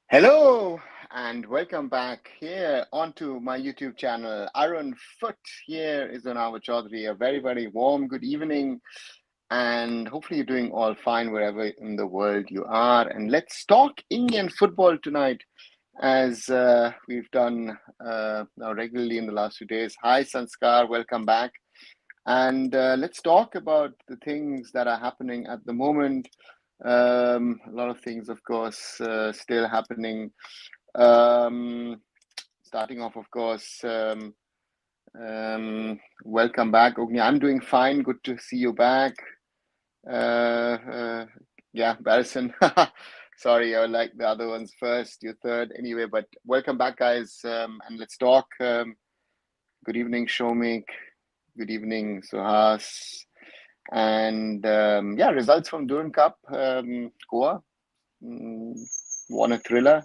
Hello and welcome back here onto my YouTube channel. Arun Foot here is Anwar Chaudhary. A very warm good evening, and hopefully you're doing all fine wherever in the world you are. And let's talk Indian football tonight, as we've done now regularly in the last few days. Hi Sanskar, welcome back. And let's talk about the things that are happening at the moment. A lot of things, of course, still happening. Starting off, of course, welcome back, Ogni. I'm doing fine. Good to see you back. Yeah, Barrison. Sorry, I would like the other ones first, you're third. Anyway, but welcome back, guys, and let's talk. Good evening, Shomik. Good evening, Suhas. And yeah, results from Durand Cup. Goa won a thriller,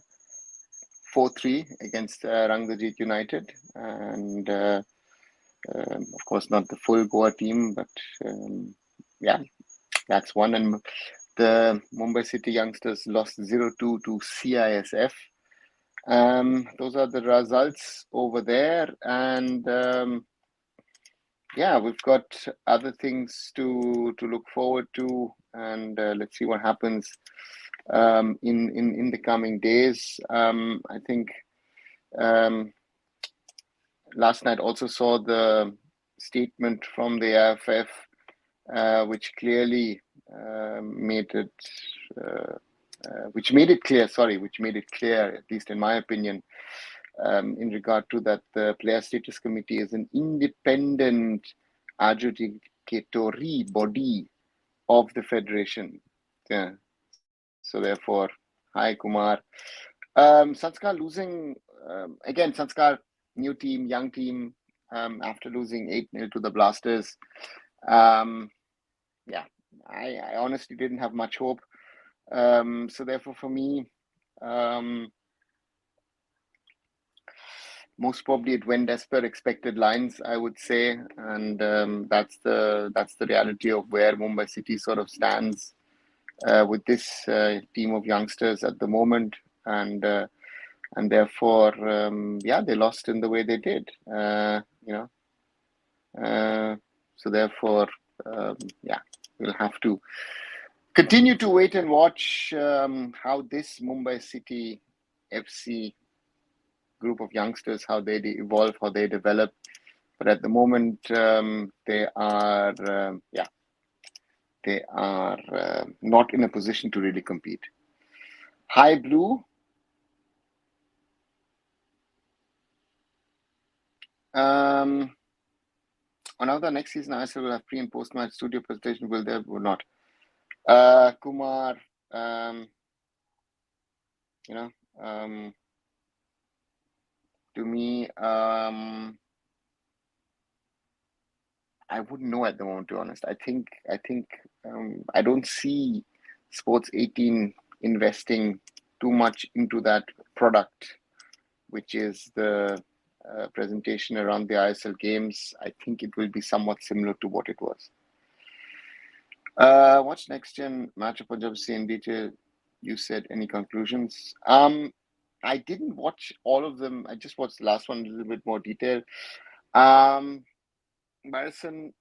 4-3 against Rangjit United. And of course, not the full Goa team, but yeah, that's one. And the Mumbai City youngsters lost 0-2 to CISF. Those are the results over there. And yeah, we've got other things to look forward to, and let's see what happens in the coming days. I think last night also saw the statement from the AIFF, which clearly made it clear, at least in my opinion, in regard to that the Player Status Committee is an independent adjudicatory body of the federation. Yeah. So therefore, hi Kumar. Sanskar losing again. Sanskar, new team, young team. After losing 8-0 to the Blasters. Yeah, I honestly didn't have much hope. So therefore, for me, most probably it went as per expected lines, I would say, and that's the reality of where Mumbai City sort of stands with this team of youngsters at the moment, and therefore, yeah, they lost in the way they did, so therefore, yeah, we'll have to continue to wait and watch how this Mumbai City FC group of youngsters, how they evolve, how they develop. But at the moment, they are, they are not in a position to really compete. Hi, Blue. Another next season, ISL will have pre and post match studio presentation. Will there or not? Kumar, to me, I wouldn't know at the moment, to be honest. I think I don't see Sports 18 investing too much into that product, which is the presentation around the ISL games. I think it will be somewhat similar to what it was. Watch next gen match of Punjab FC in detail. You said any conclusions? I didn't watch all of them. I just watched the last one in a little bit more detail. Madison,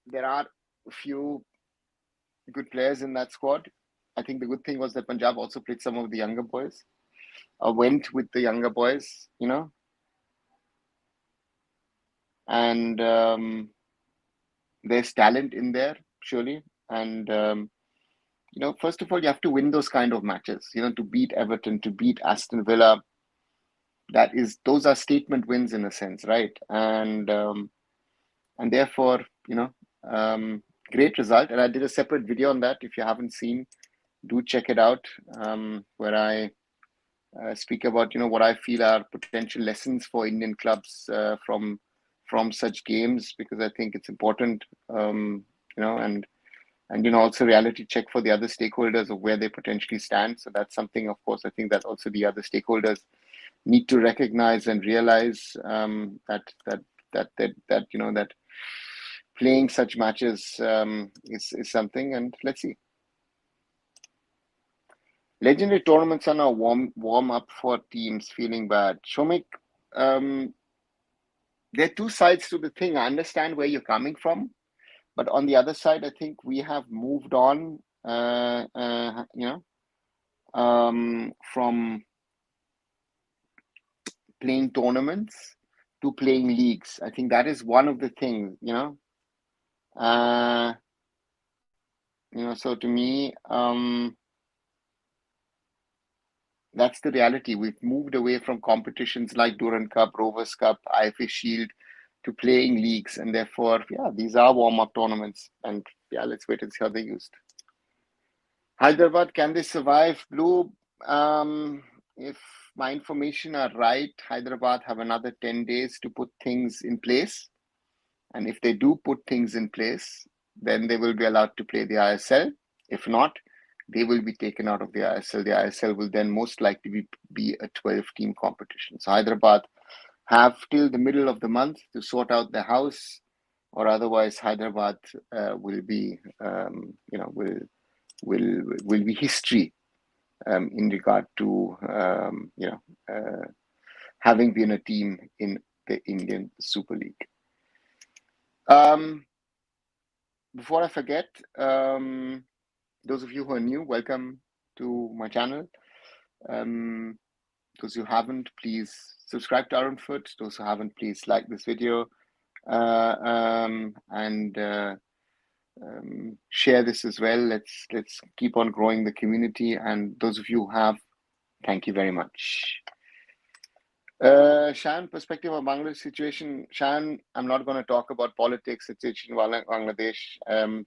there are a few good players in that squad. I think the good thing was that Punjab also played some of the younger boys, went with the younger boys, and there's talent in there, surely. And, first of all, you have to win those kind of matches, to beat Everton, to beat Aston Villa. Those are statement wins in a sense, right? And therefore, great result. And I did a separate video on that. If you haven't seen, do check it out, where I speak about what I feel are potential lessons for Indian clubs from such games, because I think it's important, and also reality check for the other stakeholders of where they potentially stand. So that's something, of course, I think that also the other stakeholders need to recognize and realize that playing such matches is something. And let's see. Legendary tournaments are now warm up for teams feeling bad. Shomik, um, there are two sides to the thing. I understand where you're coming from, but on the other side, I think we have moved on. From playing tournaments to playing leagues. I think that is one of the things. Uh, so to me, that's the reality. We've moved away from competitions like Durand Cup, Rovers Cup, IFF Shield to playing leagues, and therefore, yeah, these are warm-up tournaments. And yeah, let's wait and see how they're used. Hyderabad, can they survive? Blue, if my information are right, Hyderabad have another 10 days to put things in place. And if they do put things in place, then they will be allowed to play the ISL. If not, they will be taken out of the ISL. The ISL will then most likely be a 12-team competition. So Hyderabad have till the middle of the month to sort out the house, or otherwise Hyderabad will be, will be history in regard to having been a team in the Indian Super League. Before I forget, those of you who are new, welcome to my channel. Those who haven't, please subscribe to arunfoot. Those who haven't, please like this video and share this as well. Let's keep on growing the community. And those of you who have, thank you very much. Shan, perspective of Bangladesh situation. Shan, I'm not going to talk about politics, situation in Bangladesh.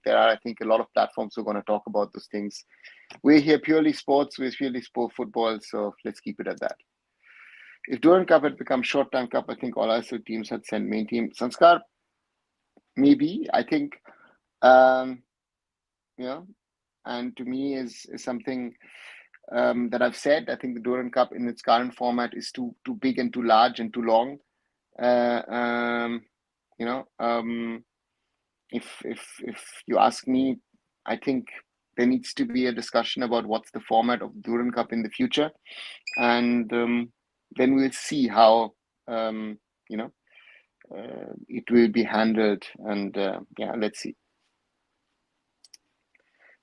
There are, I think, a lot of platforms who are going to talk about those things. We're here purely sports, we're purely sport football, so let's keep it at that. If Durand Cup had become short-time cup, I think all ISL teams had sent main team. Sanskar, maybe. I think, and to me is something that I've said. I think the Durand Cup in its current format is too big and too large and too long. If you ask me, I think there needs to be a discussion about what's the format of Durand Cup in the future, and then we'll see how it will be handled. And let's see.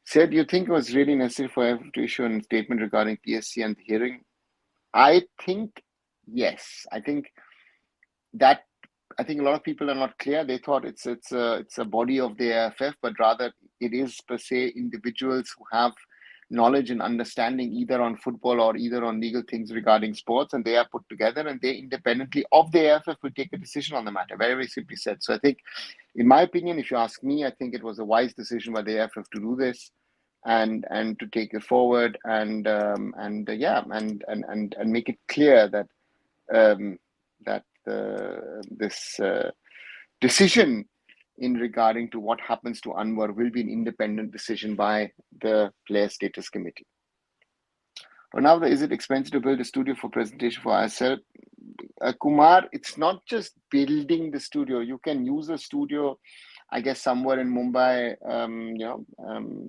Said, you think it was really necessary for AIFF to issue a statement regarding PSC and the hearing? I think yes. I think a lot of people are not clear. They thought it's a body of the AIFF, but rather it is per se individuals who have knowledge and understanding either on football or either on legal things regarding sports, and they are put together and they independently of the AIFF will take a decision on the matter. Very, very simply said. So I think, in my opinion, if you ask me, I think it was a wise decision by the AIFF to do this and to take it forward and make it clear that this decision in regarding to what happens to Anwar will be an independent decision by the player status committee. Now, is it expensive to build a studio for presentation for ISL? Kumar, it's not just building the studio. You can use a studio, I guess, somewhere in Mumbai.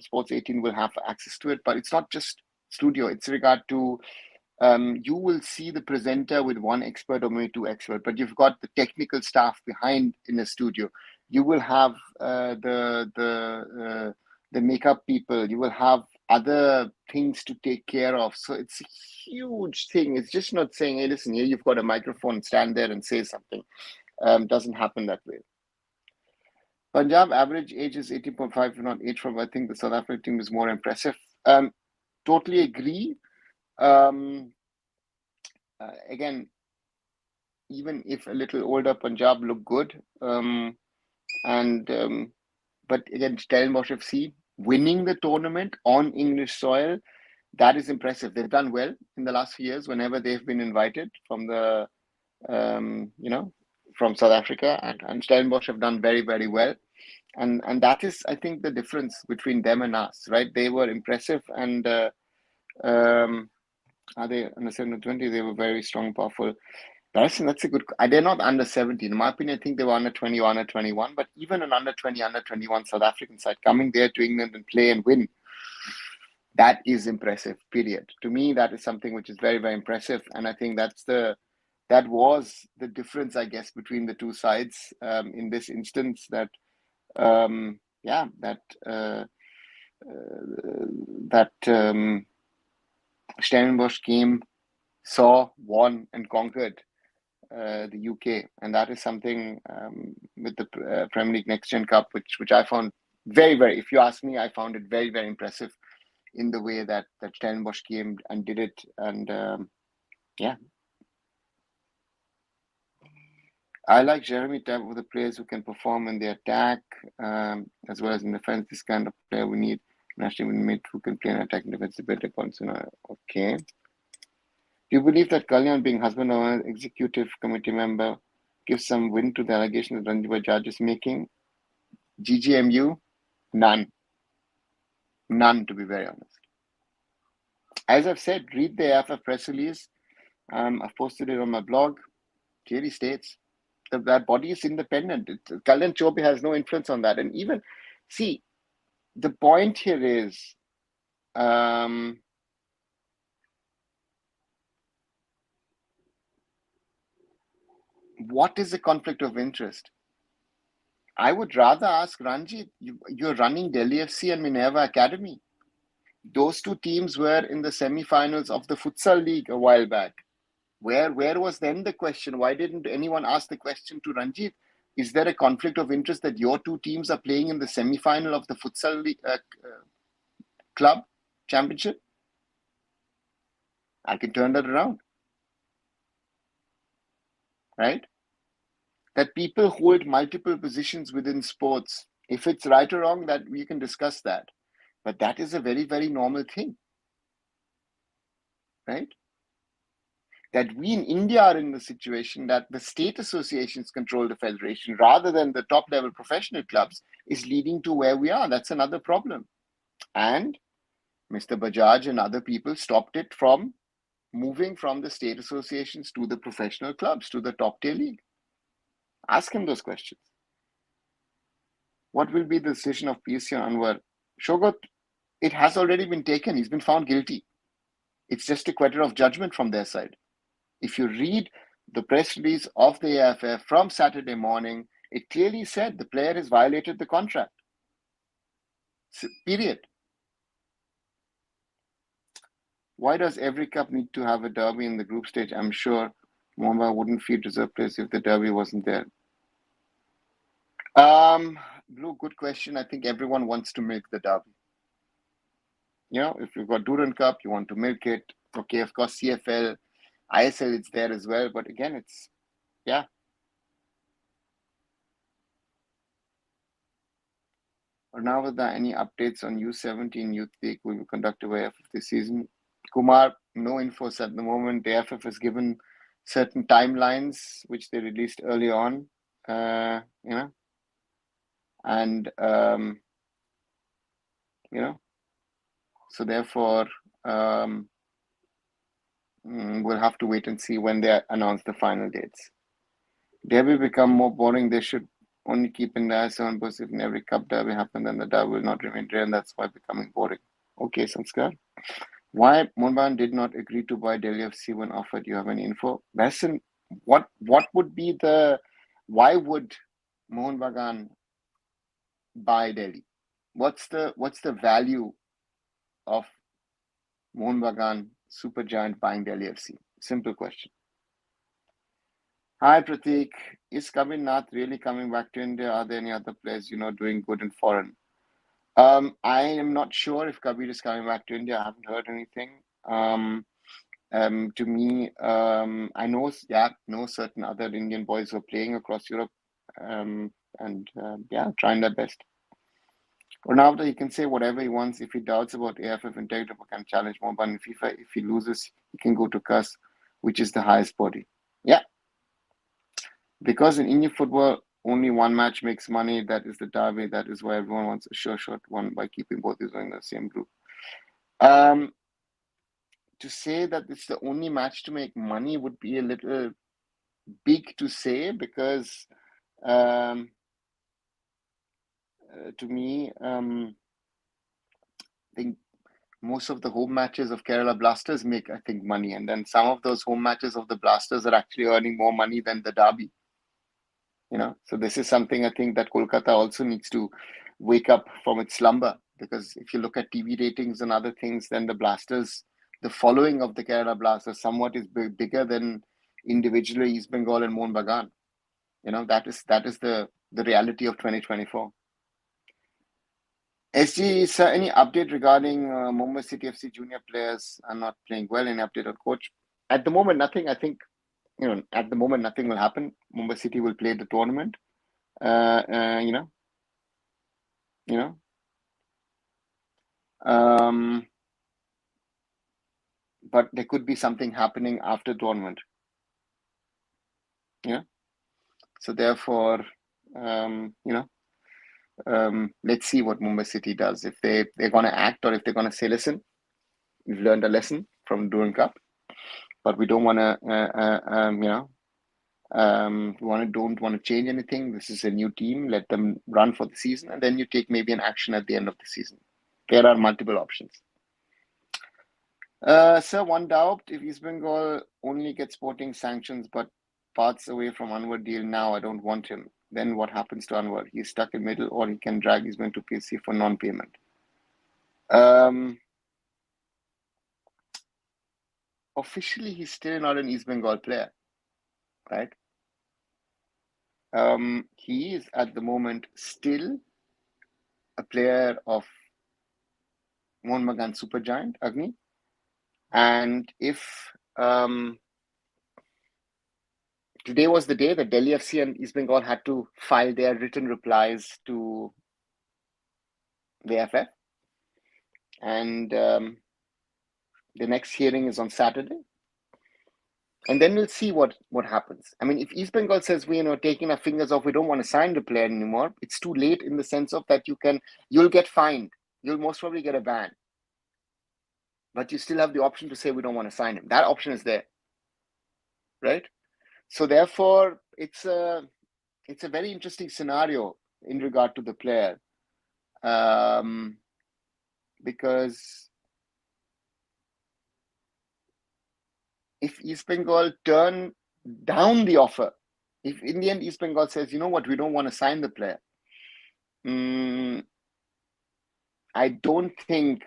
Sports 18 will have access to it, but it's not just studio. It's regard to you will see the presenter with one expert or maybe two experts, but you've got the technical staff behind in a studio. You will have the makeup people. You will have other things to take care of. So it's a huge thing. It's just not saying, hey, listen, here you've got a microphone, stand there and say something. Doesn't happen that way. Punjab average age is 18.5, not 8 from. I think the South African team is more impressive. Totally agree. Again, even if a little older, Punjab look good. But again, Stellenbosch FC winning the tournament on English soil, that is impressive. They've done well in the last few years whenever they've been invited from the, from South Africa, and Stellenbosch have done very, very well. And that is, I think, the difference between them and us, right? They were impressive, and are they under 17-20? They were very strong, powerful. But I think that's a good. They're not under 17. In my opinion, I think they were under 20 or under 21. But even an under 20, under 21 South African side coming there to England and play and win, that is impressive, period. To me, that is something which is very, very impressive. And I think that was the difference, I guess, between the two sides in this instance, that Stellenbosch came, saw, won, and conquered the UK, and that is something with the Premier League Next Gen Cup, which I found very, very. If you ask me, I found it very, very impressive in the way that Stellenbosch came and did it, and yeah. I like Jeremy type of the players who can perform in the attack as well as in defense. This kind of player we need. National mid who can play an attacking defensive better points. Okay. Do you believe that Kalyan, being husband of an executive committee member, gives some wind to the allegation that Ranjit Bajaj is making? GGMU? None. None, to be very honest. As I've said, read the AIFF press release. I've posted it on my blog. Clearly states that body is independent. Kalyan Chobe has no influence on that. And even, see, the point here is what is the conflict of interest? I would rather ask Ranjit, you're running Delhi FC and Minerva Academy. Those two teams were in the semi-finals of the Futsal League a while back. Where was then the question? Why didn't anyone ask the question to Ranjit? Is there a conflict of interest that your two teams are playing in the semi-final of the Futsal League, Club Championship? I can turn that around. Right? That people hold multiple positions within sports. If it's right or wrong, that we can discuss that. But that is a very, very normal thing. Right? That we in India are in the situation that the state associations control the federation rather than the top level professional clubs is leading to where we are. That's another problem. And Mr. Bajaj and other people stopped it from moving from the state associations to the professional clubs, to the top tier league. Ask him those questions. What will be the decision of PSC on Anwar? Shogot, it has already been taken. He's been found guilty. It's just a question of judgment from their side. If you read the press release of the AIFF from Saturday morning, it clearly said the player has violated the contract. Period. Why does every cup need to have a derby in the group stage? I'm sure Mumbai wouldn't feed reserve players if the derby wasn't there. Blue, good question. I think everyone wants to milk the derby. If you've got Durand Cup, you want to milk it. Okay, of course, CFL, ISL, it's there as well. But again, it's, yeah. Or now, with any updates on U17 Youth League will be conducted by AIFF this season? Kumar, no infos at the moment. The AIFF has given certain timelines, which they released early on, and, so therefore, we'll have to wait and see when they announce the final dates. Derby become more boring. They should only keep in the ISL bus if in every cup derby happen, then the derby will not remain rare, and that's why becoming boring. Okay, Sanskar. Why Mohun did not agree to buy Delhi FC when offered? You have any info? Listen, what would be why would Mohun Bagan buy Delhi? What's the value of Mohun Bagan super giant buying Delhi FC? Simple question. Hi Pratik, is Kabir Nath really coming back to India? Are there any other players doing good in foreign? I am not sure if Kabir is coming back to India. I haven't heard anything. To me, I know certain other Indian boys who are playing across Europe, and trying their best. Ronaldo, he can say whatever he wants. If he doubts about AIFF integrity, he can challenge Mohun in FIFA. If he loses, he can go to CAS, which is the highest body. Yeah. Because in Indian football, only one match makes money. That is the derby. That is why everyone wants a sure shot one by keeping both these in the same group. To say that it's the only match to make money would be a little big to say, because to me, I think most of the home matches of Kerala Blasters make, I think, money. And then some of those home matches of the Blasters are actually earning more money than the Derby. So this is something I think that Kolkata also needs to wake up from its slumber, because if you look at TV ratings and other things, then the Blasters, the following of the Kerala Blasters somewhat is bigger than individually East Bengal and Mohun Bagan. That is the reality of 2024. SG, sir, any update regarding Mumbai City FC junior players are not playing well? Any update on coach? At the moment, nothing. I think, at the moment, nothing will happen. Mumbai City will play the tournament. But there could be something happening after tournament. So therefore, let's see what Mumbai City does. If they're going to act, or if they're going to say, listen, we've learned a lesson from Durand Cup, but we don't want to, don't want to change anything. This is a new team. Let them run for the season, and then you take maybe an action at the end of the season. There are multiple options. Sir, one doubt: if East Bengal only gets sporting sanctions but parts away from Anwar deal now, I don't want him. Then what happens to Anwar? He's stuck in middle, or he can drag his man to PSC for non-payment. Officially, he's still not an East Bengal player, right? He is at the moment still a player of Mohun Bagan Supergiant, Agni. And if today was the day that Delhi FC and East Bengal had to file their written replies to the AIFF, and the next hearing is on Saturday, and then we'll see what happens. I mean, if East Bengal says we're taking our fingers off, we don't want to sign the player anymore, it's too late, in the sense of that you'll get fined, you'll most probably get a ban, but you still have the option to say we don't want to sign him. That option is there, right? So therefore, it's a very interesting scenario in regard to the player, because if East Bengal turn down the offer, if in the end East Bengal says, you know what, we don't want to sign the player, I don't think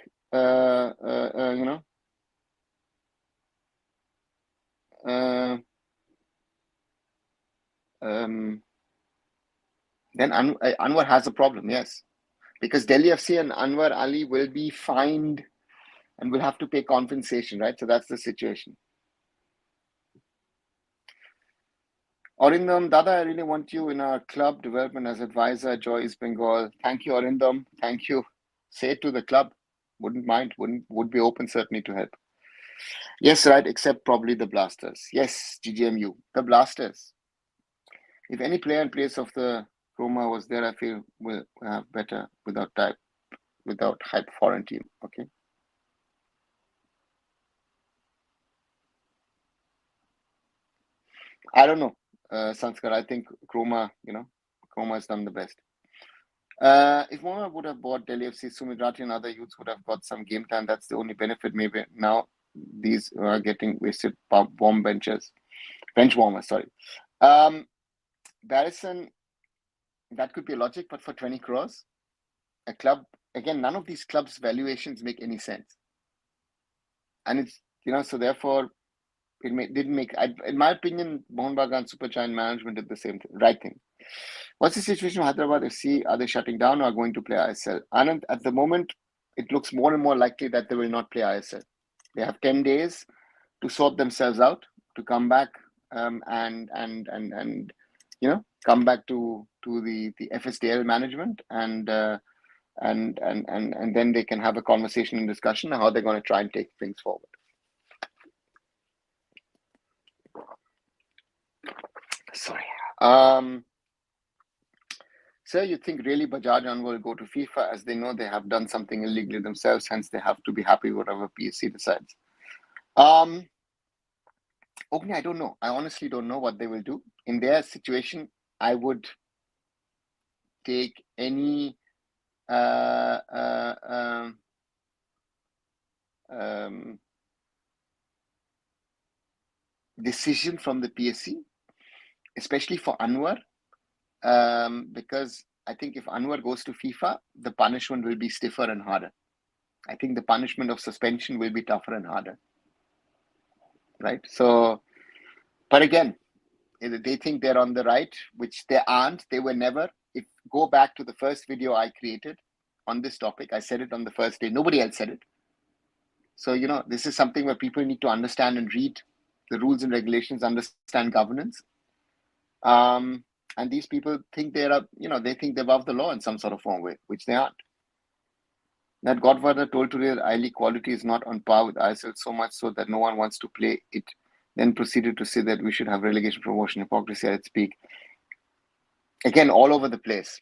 then Anwar has a problem, yes, because Delhi FC and Anwar Ali will be fined and will have to pay compensation, right? So that's the situation. Arindam, Dada, I really want you in our club development as advisor, Joy East Bengal. Thank you, Arindam. Thank you. Say it to the club. Wouldn't mind. Would be open certainly to help. Yes, right, except probably the Blasters. Yes, GGMU. The Blasters. If any player in place of the Roma was there, I feel will have better without hype foreign team. Okay. I don't know, Sanskar. I think Roma has done the best. If Mohun would have bought Delhi FC, Sumit Rathi and other youths would have got some game time. That's the only benefit. Maybe now these are getting wasted bench warmers. Sorry. Barrison, that could be a logic, but for 20 crores, a club, again, none of these clubs' valuations make any sense. And it's, so therefore, didn't make, in my opinion, Mohun Bagan Supergiant management did the same thing, right thing. What's the situation with Hyderabad FC? Are they shutting down or going to play ISL? Anand, at the moment, it looks more and more likely that they will not play ISL. They have 10 days to sort themselves out, to come back and come back to the FSDL management, and then they can have a conversation and discussion on how they're going to try and take things forward. Sorry. Sir, you think really Bajaj Anwar will go to FIFA, as they know they have done something illegally themselves, hence they have to be happy whatever PSC decides? Okay, I don't know. I honestly don't know what they will do. In their situation, I would take any decision from the PSC, especially for Anwar, because I think if Anwar goes to FIFA, the punishment will be stiffer and harder. I think the punishment of suspension will be tougher and harder. Right? So, but again, they think they're on the right, which they aren't. They were never. If go back to the first video I created on this topic, I said it on the first day. Nobody else said it. So, this is something where people need to understand and read the rules and regulations, understand governance. And these people think they think they're above the law in some sort of form way, which they aren't. That Godfather told today that I-League quality is not on par with ISL, so much so that no one wants to play it. Then proceeded to say that we should have relegation, promotion, hypocrisy at its peak. Again, all over the place.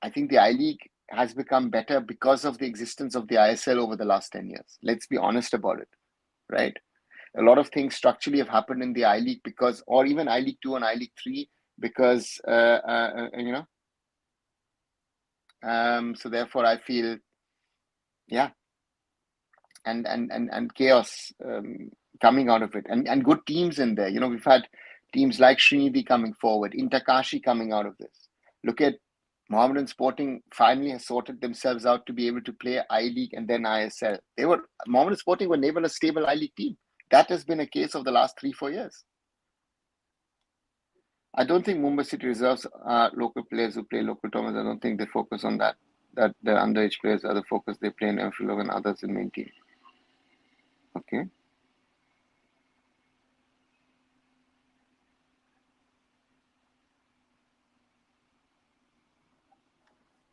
I think the I-League has become better because of the existence of the ISL over the last 10 years. Let's be honest about it, right? A lot of things structurally have happened in the I-League because, or even I-League 2 and I-League 3, because, so therefore I feel, and chaos coming out of it, and good teams in there. We've had teams like Srinidhi coming forward, Intakashi coming out of this. Look at Mohammedan Sporting finally has sorted themselves out to be able to play I-League and then ISL. Mohammedan Sporting were never a stable I-League team. That has been a case of the last 3-4 years. I don't think Mumbai City reserves are local players who play local tournaments. I don't think they focus on that. That the underage players are the focus. They play in Enfield and others in main team. Okay.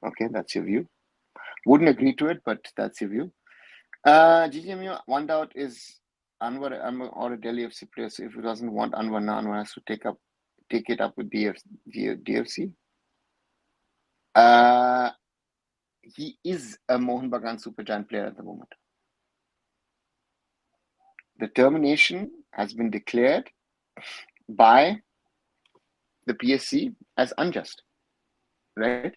Okay, that's your view. Wouldn't agree to it, but that's your view. GGMU, one doubt is Anwar or a Delhi FC player. So if he doesn't want Anwar now, Anwar has to take it up with DFC. He is a Mohun Bagan Super Giant player at the moment. The termination has been declared by the PSC as unjust, right?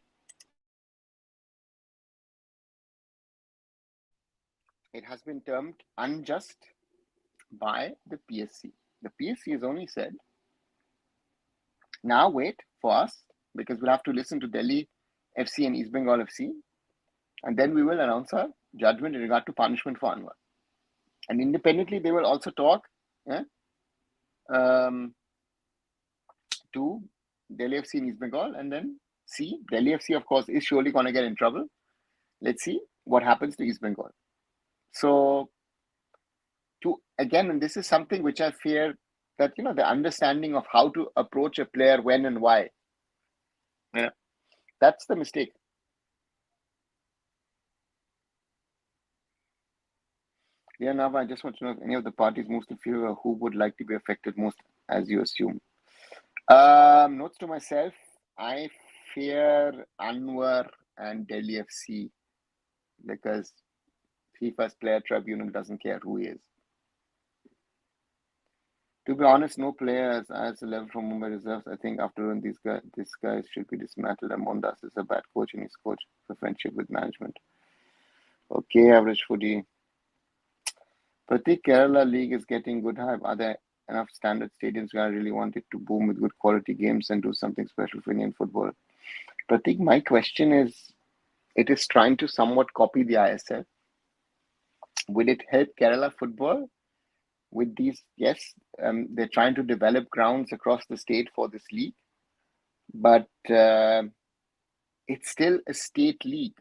It has been termed unjust by the PSC. The PSC has only said, now wait for us, because we'll have to listen to Delhi FC and East Bengal FC, and then we will announce our judgment in regard to punishment for Anwar. And independently, they will also talk to Delhi FC and East Bengal, and then see. Delhi FC, of course, is surely going to get in trouble. Let's see what happens to East Bengal. So, and this is something which I fear that, the understanding of how to approach a player, when and why. That's the mistake. Yeah, Nava, I just want to know if any of the parties most in favor, who would like to be affected most, as you assume. Notes to myself, I fear Anwar and Delhi FC, because FIFA's player tribunal doesn't care who he is. To be honest, no players as a level from Mumbai reserves. I think after these guys should be dismantled. And Mondas is a bad coach, and he's coach for friendship with management. Okay, average footy. Pratik, Kerala League is getting good hype. Are there enough standard stadiums where I really want it to boom with good quality games and do something special for Indian football? Pratik, my question is, it is trying to somewhat copy the ISL. Will it help Kerala football with these? Yes, they're trying to develop grounds across the state for this league, but it's still a state league.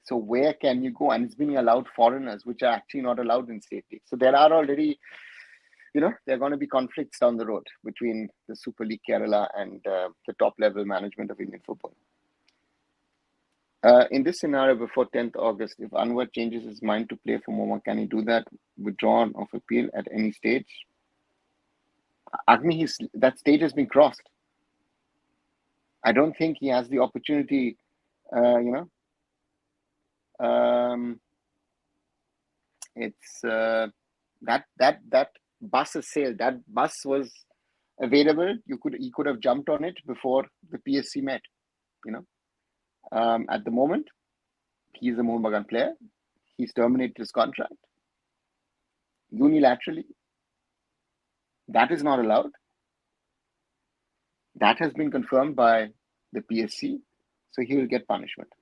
So where can you go? And it's being allowed foreigners, which are actually not allowed in state league. So there are already, there are going to be conflicts down the road between the Super League Kerala and the top level management of Indian football. In this scenario, before 10th August, if Anwar changes his mind to play for Moma, can he do that? Withdrawn of appeal at any stage? Agni, that stage has been crossed. I don't think he has the opportunity, it's that bus has sailed. That bus was available. He could have jumped on it before the PSC met. At the moment, he's a Mohun Bagan player. he's terminated his contract unilaterally. That is not allowed. That has been confirmed by the PSC, so he will get punishment.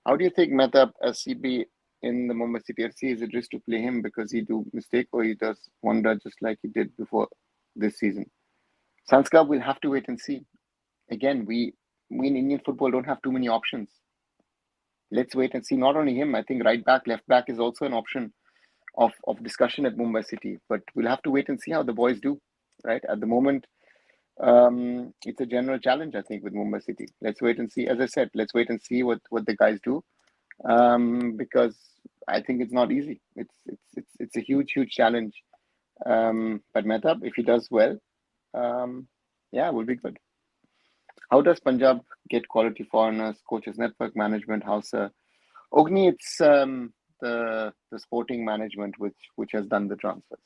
How do you think Mehta as CB in the Mumbai City FC, is it risk to play him because he do mistake or he does wonder just like he did before this season? Sanskar, we'll have to wait and see. Again, we in Indian football don't have too many options. Let's wait and see. Not only him, I think right back, left back is also an option of discussion at Mumbai City. But we'll have to wait and see how the boys do. Right at the moment, it's a general challenge, I think, with Mumbai City. Let's wait and see. As I said, let's wait and see what the guys do, because I think it's not easy. It's a huge challenge. But Mehtab, if he does well, yeah, will be good. How does Punjab get quality foreigners, coaches, network management, house? Ogni, it's the sporting management which has done the transfers.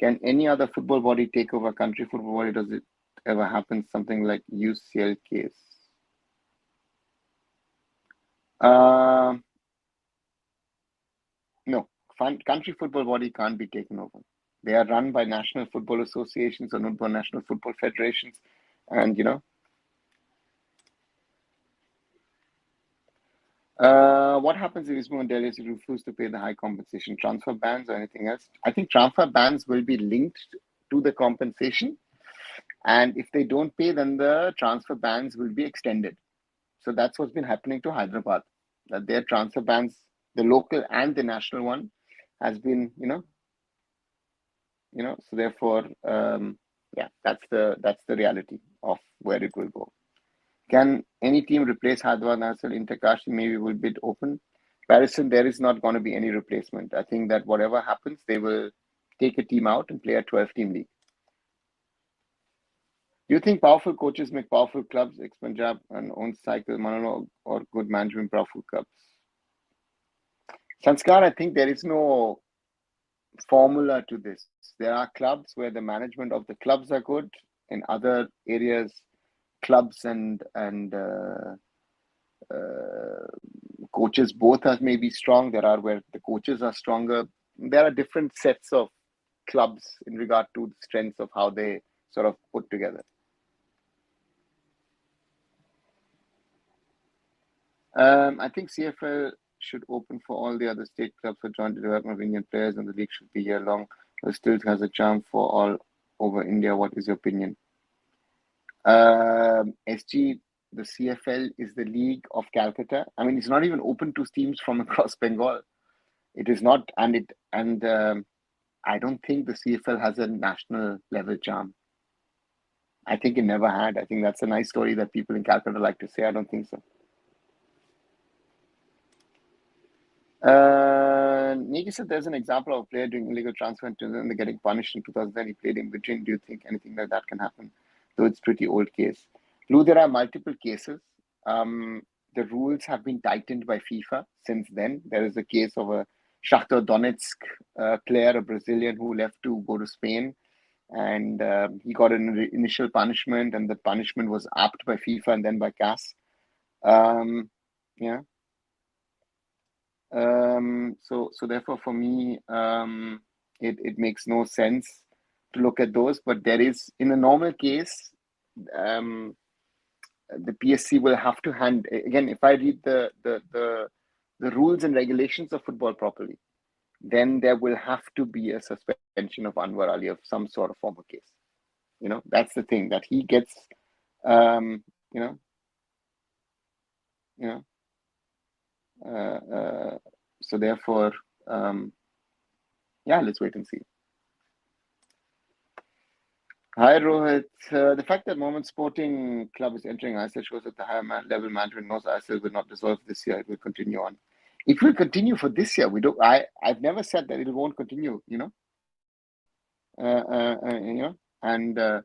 Can any other football body take over country football body? Does it ever happen? Something like UCL case? No. Country football body can't be taken over. They are run by national football associations or national football federations. And, what happens if Ismo and Delhi refuse to pay the high compensation? Transfer bans or anything else? I think transfer bans will be linked to the compensation. And if they don't pay, then the transfer bans will be extended. So that's what's been happening to Hyderabad. That their transfer bans, the local and the national one, has been, so therefore, yeah, that's the reality of where it will go. Can any team replace Hyderabad ISL? Intercaste maybe will bid open. Parison, there is not going to be any replacement. I think that whatever happens, they will take a team out and play a 12-team league. Do you think powerful coaches make powerful clubs, ex-Punjab and own cycle, monologue, or good management, powerful clubs? Sanskar, I think there is no formula to this. There are clubs where the management of the clubs are good. In other areas, clubs and coaches both are maybe strong. There are where the coaches are stronger. There are different sets of clubs in regard to the strengths of how they sort of put together. I think CFL should open for all the other state clubs for joint development of Indian players, and the league should be year long. But still has a charm for all over India. What is your opinion? SG, the CFL is the league of Calcutta. I mean, it's not even open to teams from across Bengal. It is not, and I don't think the CFL has a national level charm. I think it never had. I think that's a nice story that people in Calcutta like to say. I don't think so. Niki said there's an example of a player doing illegal transfer and they're getting punished in 2010. He played in between. Do you think anything like that can happen? Though it's pretty old case. Lou, there are multiple cases. The rules have been tightened by FIFA since then. There is a case of a Shakhtar Donetsk player, a Brazilian who left to go to Spain. And he got an initial punishment, and the punishment was upped by FIFA and then by CAS. Yeah. So therefore, for me, it makes no sense to look at those. But there is, in a normal case, the PSC will have to hand again. If I read the rules and regulations of football properly, then there will have to be a suspension of Anwar Ali of some sort of formal case. That's the thing, that he gets, so therefore, yeah, let's wait and see. Hi, Rohit. The fact that Mohun Sporting Club is entering ISL shows that the higher level management knows ISL will not dissolve this year. It will continue on. It will continue for this year. I've never said that it won't continue. And the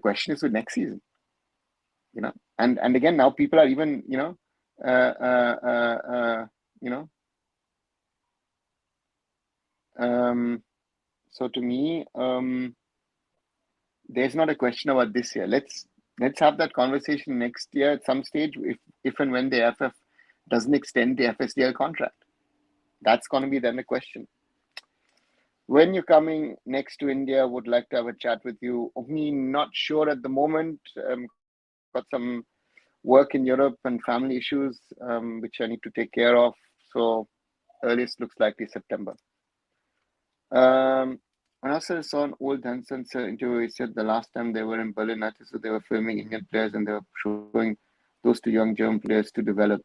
question is with next season. And again, now people are even so to me, there's not a question about this year. Let's Let's have that conversation next year at some stage if and when the AIFF doesn't extend the FSDL contract. That's going to be then the question. When you're coming next to India, would like to have a chat with you. Only not sure at the moment. Got some work in Europe and family issues, which I need to take care of. So earliest looks likely September. I also saw an old Hansen's interview. He said the last time they were in Berlin, I think so they were filming Indian players and they were showing those two young German players to develop.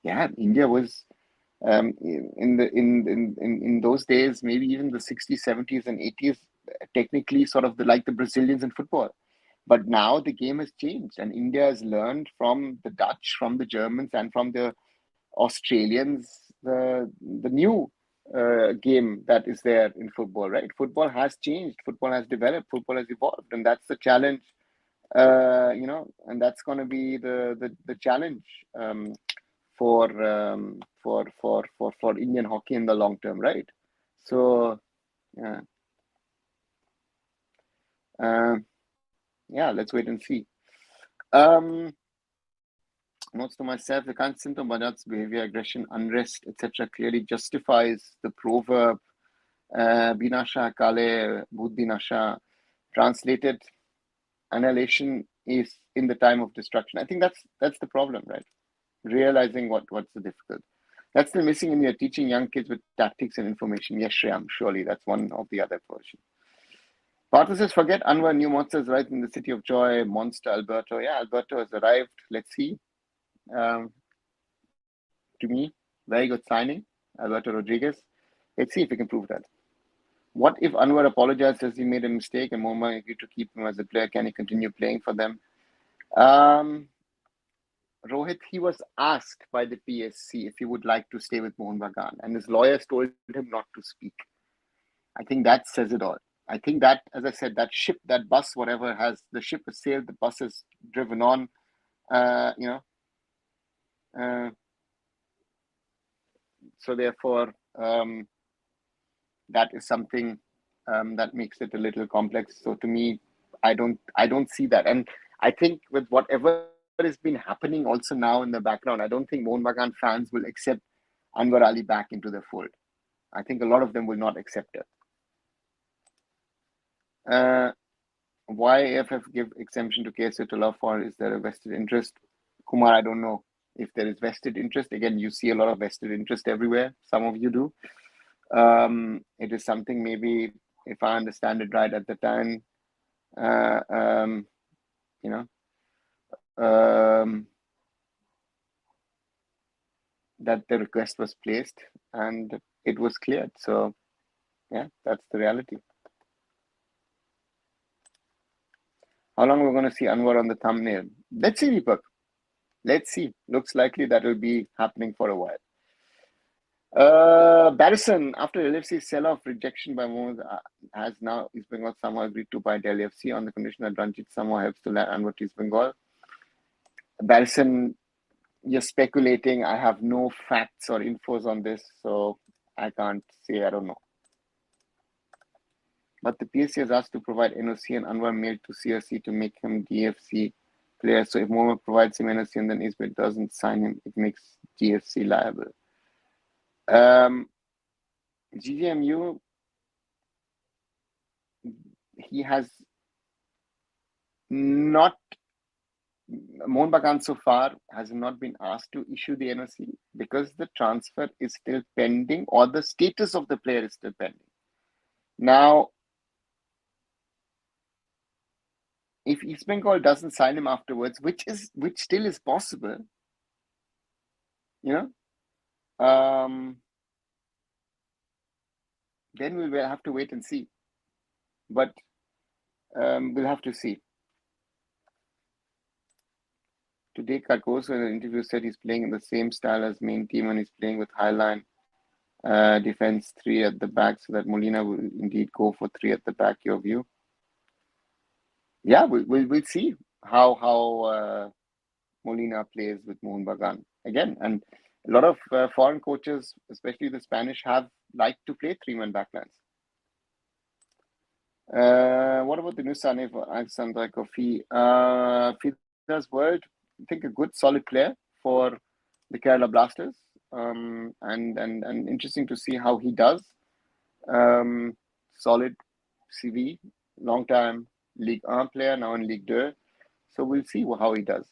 Yeah, India was in those days, maybe even the 60s, 70s, and 80s, technically sort of like the Brazilians in football. But now the game has changed, and India has learned from the Dutch, from the Germans, and from the Australians the new game that is there in football. Right? Football has changed. Football has developed. Football has evolved, and that's the challenge. And that's going to be the challenge for Indian hockey in the long term, right? So yeah, yeah, let's wait and see. Notes to myself: the constant of Bajat's behavior, aggression, unrest, etc., clearly justifies the proverb "Binasha Kale Buddhinasha," translated, annihilation is in the time of destruction. I think that's the problem, right? Realizing what's the difficult. That's still missing in your teaching young kids with tactics and information. Yes, Shreyam, surely that's one of the other versions. Partner says, forget Anwar, new monsters right in the city of joy, monster Alberto. Yeah, Alberto has arrived. Let's see. To me, very good signing, Alberto Rodriguez. Let's see if we can prove that. What if Anwar apologized as he made a mistake and Mohun agreed to keep him as a player? Can he continue playing for them? Rohit, he was asked by the PSC if he would like to stay with Mohun Bagan, and his lawyers told him not to speak. I think that says it all. I think that, as I said, that ship, that bus, whatever the ship has sailed, the bus is driven on. So therefore, that is something that makes it a little complex. So to me, I don't see that, and I think with whatever has been happening also now in the background, I don't think Mohun Bagan fans will accept Anwar Ali back into the fold. I think a lot of them will not accept it. Why AIFF give exemption to KSA to allow for? Is there a vested interest? Kumar, I don't know if there is vested interest. Again, you see a lot of vested interest everywhere. Some of you do. It is something maybe, if I understand it right at the time, that the request was placed and it was cleared. So, yeah, that's the reality. How long we're going to see Anwar on the thumbnail? Let's see, Deepak. Let's see. Looks likely that will be happening for a while. Barrison, after LFC's sell-off rejection by Mohun, has now East Bengal somehow agreed to buy Delhi FC on the condition that Ranjit somehow helps to land Anwar to East Bengal. Barrison, you're speculating. I have no facts or infos on this, so I can't say. I don't know. But the PSC has asked to provide NOC and Anwar mailed to CRC to make him DFC player. So if Mohammed provides him NOC and then Ismail doesn't sign him, it makes GFC liable. GGMU, he has not, Mohun Bagan so far has not been asked to issue the NOC because the transfer is still pending or the status of the player is still pending. Now, if East Bengal doesn't sign him afterwards, which still is possible, then we will have to wait and see. But we'll have to see. Today, Carcosa in an interview said he's playing in the same style as main team and he's playing with highline defense 3 at the back, so that Molina will indeed go for 3 at the back. Your view? Yeah, we'll see how Molina plays with Mohun Bagan again, and a lot of foreign coaches, especially the Spanish, have liked to play 3-man backlines. What about the new Sane for Alexander Kofi? Fida's World, I think a good solid player for the Kerala Blasters. And interesting to see how he does. Solid CV, long time League 1 player, now in League 2. So we'll see how he does.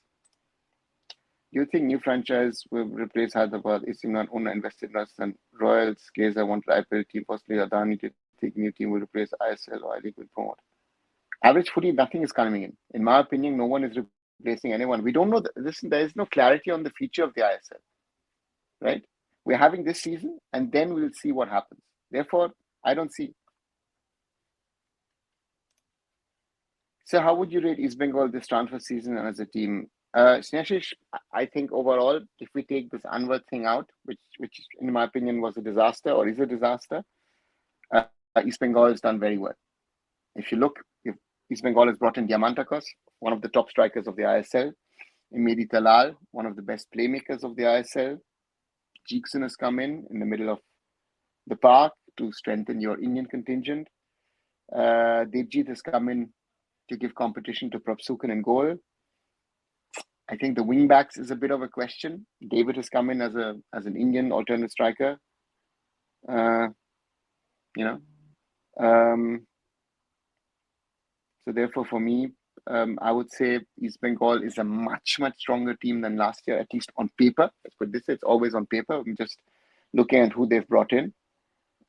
Do you think new franchise will replace Hyderabad? Is not owner invested in us and Royals, Geza wanted IPL team, possibly Adani to think new team will replace ISL or I League will promote. Average footy, nothing is coming in. In my opinion, no one is replacing anyone. We don't know. There is no clarity on the future of the ISL, right? We're having this season, and then we'll see what happens. Therefore, I don't see. So, how would you rate East Bengal this transfer season as a team? Snehashish, I think overall, if we take this Anwar thing out, which in my opinion was a disaster or is a disaster, East Bengal has done very well. If you look, if East Bengal has brought in Diamantakos, one of the top strikers of the ISL, Imedi Talal, one of the best playmakers of the ISL. Jeekson has come in the middle of the park to strengthen your Indian contingent. Devjit has come in to give competition to Prabsukan in goal. I think the wing backs is a bit of a question. David has come in as an Indian alternate striker. So therefore, for me, I would say East Bengal is a much, much stronger team than last year, at least on paper. Let's put this, it's always on paper. I'm just looking at who they've brought in.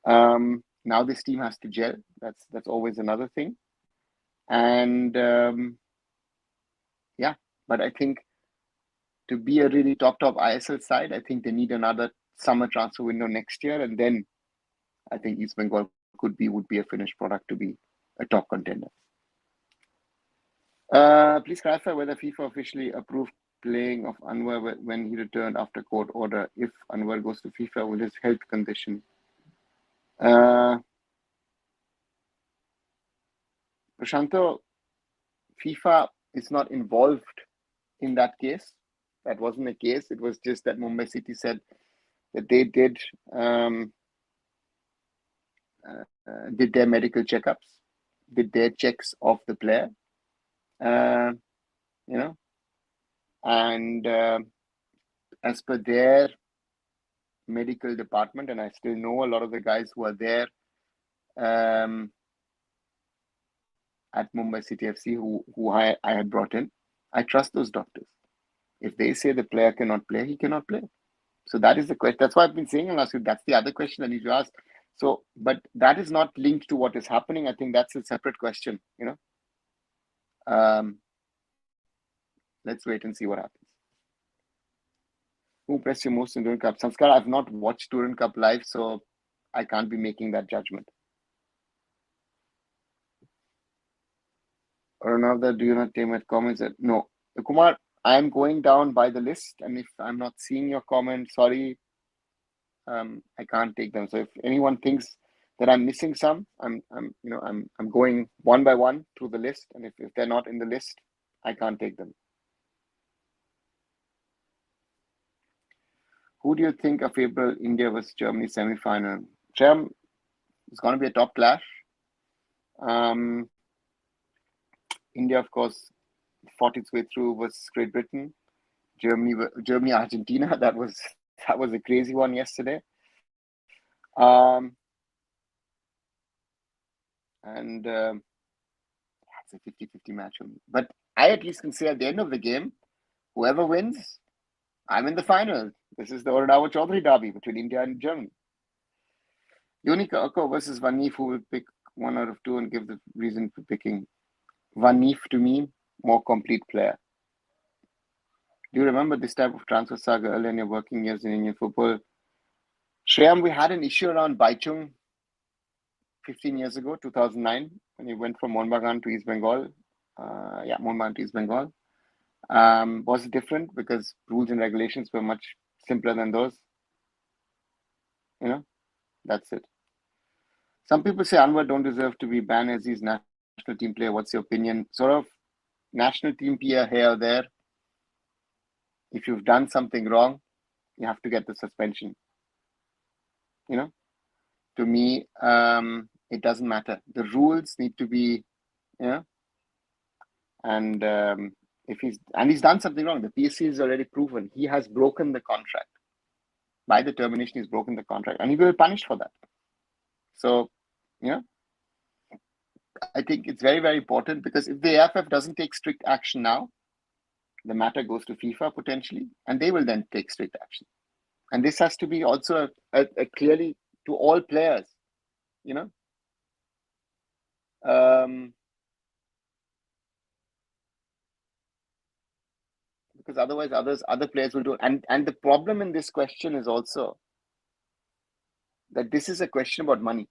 Now this team has to gel. That's always another thing. And but I think to be a really top ISL side, I think they need another summer transfer window next year. And then I think East Bengal would be a finished product to be a top contender. Please clarify whether FIFA officially approved playing of Anwar when he returned after court order. If Anwar goes to FIFA, will his health condition? Prashanto, FIFA is not involved in that case. That wasn't a case. It was just that Mumbai City said that they did their medical checkups, did their checks of the player, and as per their medical department, and I still know a lot of the guys who are there at Mumbai City FC who I had brought in. I trust those doctors. If they say the player cannot play, he cannot play. So that is the question. That's why I've been saying, and that's the other question I need to ask. So, but that is not linked to what is happening. I think that's a separate question. Let's wait and see what happens. Who impressed you most in Durand Cup? Sanskar, I've not watched Durand Cup live, so I can't be making that judgment. Or another, do you not take my comments? No. Kumar, I'm going down by the list, and if I'm not seeing your comment, sorry, I can't take them. So if anyone thinks that I'm missing some, I'm going one by one through the list, and if they're not in the list, I can't take them. Who do you think of April India vs Germany semi-final? Shyam, it's going to be a top clash. India, of course, fought its way through versus Great Britain. Germany, Argentina. That was a crazy one yesterday. And it's a 50-50 match. But I at least can say at the end of the game, whoever wins, I'm in the final. This is the Oradawa Chaudhary derby between India and Germany. Yonika Oko versus Vanif, who will pick one out of two and give the reason for picking. Vanif, to me, more complete player. Do you remember this type of transfer saga earlier in your working years in Indian football? Shreyam, we had an issue around Baichung 15 years ago, 2009, when he went from Bagan to East Bengal. Mohun to East Bengal. Was it different because rules and regulations were much simpler than those? That's it. Some people say Anwar don't deserve to be banned as he's national team player. What's your opinion? Sort of national team player here or there. If you've done something wrong, you have to get the suspension. To me, It doesn't matter. The rules need to be, and he's done something wrong. The PSC is already proven he has broken the contract. By the termination, he's broken the contract, and he will be punished for that. So, I think it's very, very important, because if the AIFF doesn't take strict action now, the matter goes to FIFA potentially, and they will then take strict action. And this has to be also a clearly to all players, because otherwise other players will do it. And the problem in this question is also that this is a question about money,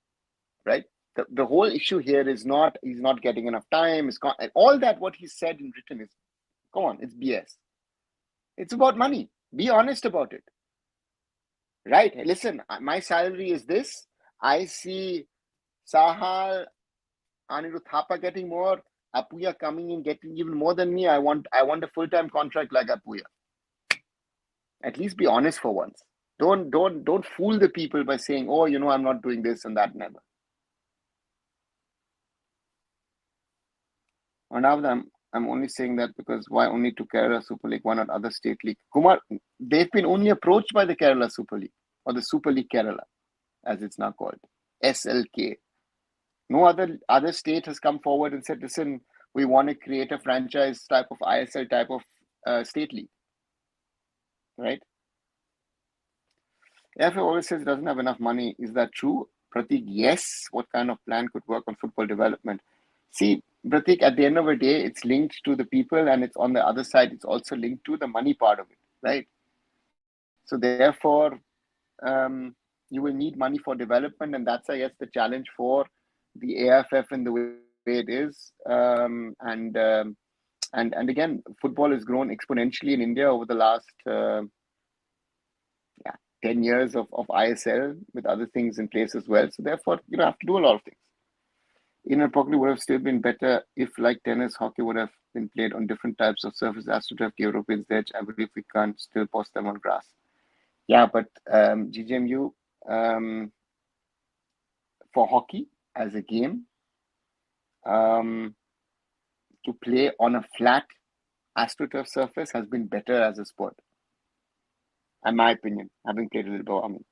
right? The whole issue here is not he's not getting enough time. All that what he said in written is, come on, it's BS. It's about money. Be honest about it. Right? Listen, my salary is this. I see Sahal, Anirudh Thapa getting more, Apuya coming in getting even more than me. I want a full-time contract like Apuya. At least be honest for once. Don't fool the people by saying, oh, I'm not doing this and that, never. And now I'm only saying that because why only to Kerala Super League? Why not other state league? Kumar, they've been only approached by the Kerala Super League, or the Super League Kerala, as it's now called, SLK. No other state has come forward and said, listen, we want to create a franchise type of ISL type of state league, right? AIFF always says it doesn't have enough money. Is that true? Pratik, yes. What kind of plan could work on football development? See, Pratik, at the end of the day, it's linked to the people, and it's on the other side, it's also linked to the money part of it, right? So therefore, you will need money for development, and that's, I guess, the challenge for the AIFF in the way it is. And again, football has grown exponentially in India over the last 10 years of ISL, with other things in place as well. So therefore, you have to do a lot of things. Inner probably would have still been better if, like tennis, hockey would have been played on different types of surfaces as to have the Europeans the edge. I believe we can't still post them on grass. Yeah, but GGMU, for hockey as a game, to play on a flat AstroTurf surface has been better as a sport, in my opinion, having played a little bit of Army.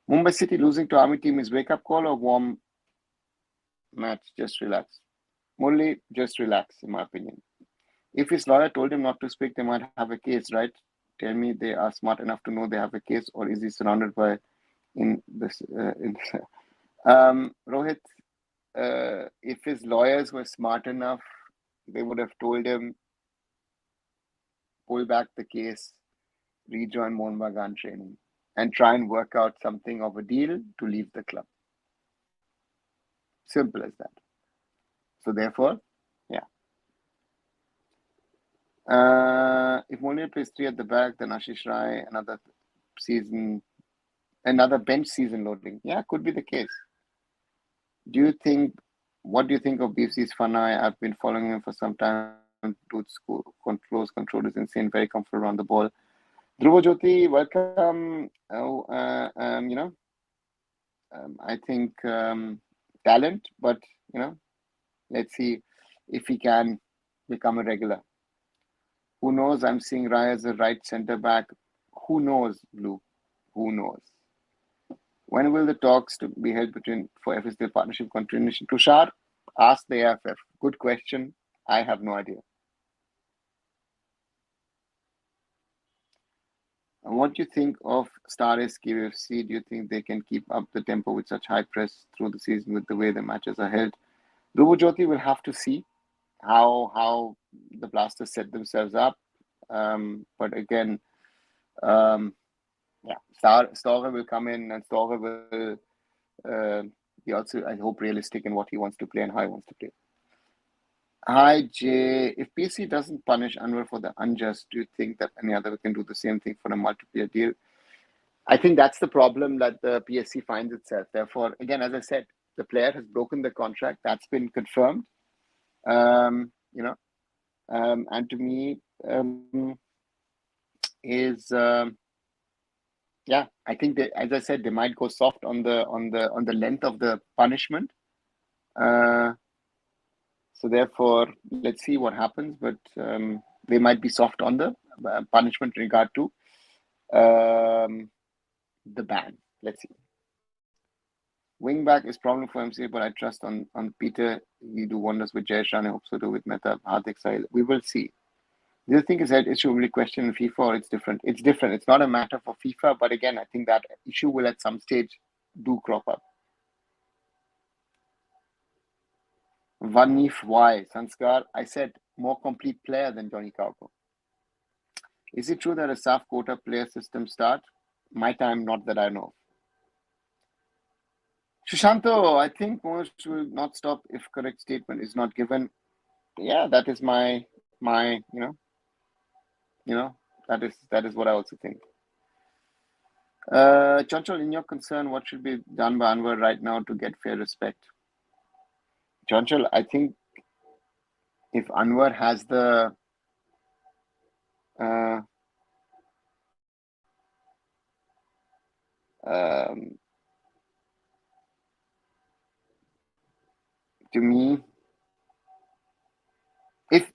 Mumbai City losing to Army team is wake-up call or warm match? Just relax. Murli, just relax, in my opinion. If his lawyer told him not to speak, they might have a case, right? Tell me they are smart enough to know they have a case, or is he surrounded by Rohit, if his lawyers were smart enough, they would have told him, pull back the case, rejoin Mohun Bagan training, and try and work out something of a deal to leave the club. Simple as that. So therefore, if Monia plays 3 at the back, then Ashish Rai, another bench season loading. Yeah, could be the case. What do you think of BFC's Fanai? I've been following him for some time. Dude's control is insane, very comfortable around the ball. Dhruva Jyoti, welcome. I think talent, but let's see if he can become a regular. Who knows? I'm seeing Rai as a right centre back. Who knows, Blue? Who knows? When will the talks to be held for FSL partnership continuation? Tushar, ask the AIFF. Good question. I have no idea. And what do you think of Star SKFC? Do you think they can keep up the tempo with such high press through the season with the way the matches are held? Dhruva Jyoti will have to see how the Blasters set themselves up. But again, Storge will come in, and Storge will be also, I hope, realistic in what he wants to play and how he wants to play. Hi, Jay. If PSC doesn't punish Anwar for the unjust, do you think that any other can do the same thing for a multi-player deal? I think that's the problem that the PSC finds itself. Therefore, again, as I said, the player has broken the contract. That's been confirmed. And to me, is Yeah, I think they, as I said, they might go soft on the length of the punishment. Uh, so therefore, let's see what happens. But they might be soft on the punishment in regard to the ban. Let's see. Wing back is problem for MCA, but I trust on Peter. He do wonders with Jayesh Rane. I hope so too with Mehta, Hardik Sahil. We will see. Do you think is that issue really question in FIFA or it's different? It's different. It's not a matter for FIFA, but again, I think that issue will at some stage do crop up. Vanif Y. Sanskar, I said more complete player than Johnny Cowper. Is it true that a SAF quota player system start? My time, not that I know. Shushanto, I think most will not stop if correct statement is not given. Yeah, that is my that is what I also think. Chanchal, in your concern, what should be done by Anwar right now to get fair respect? Chanchal, I think if Anwar has the to me, if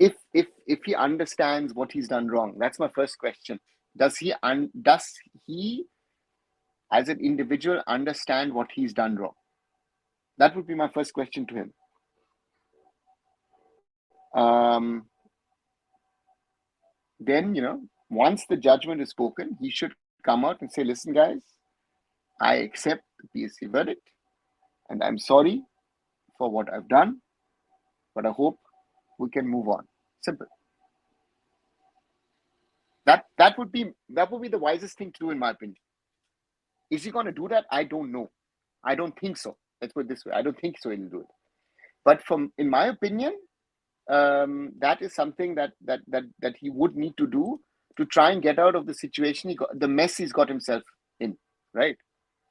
he understands what he's done wrong, that's my first question. Does he as an individual understand what he's done wrong? That would be my first question to him. Then, once the judgment is spoken, he should come out and say, listen, guys, I accept the PSC verdict and I'm sorry for what I've done, but I hope we can move on. Simple. That would be the wisest thing to do, in my opinion. Is he going to do that? I don't know. I don't think so. Let's put it this way. I don't think so he'll do it. But in my opinion, that is something that he would need to do to try and get out of the situation the mess he's got himself in, right?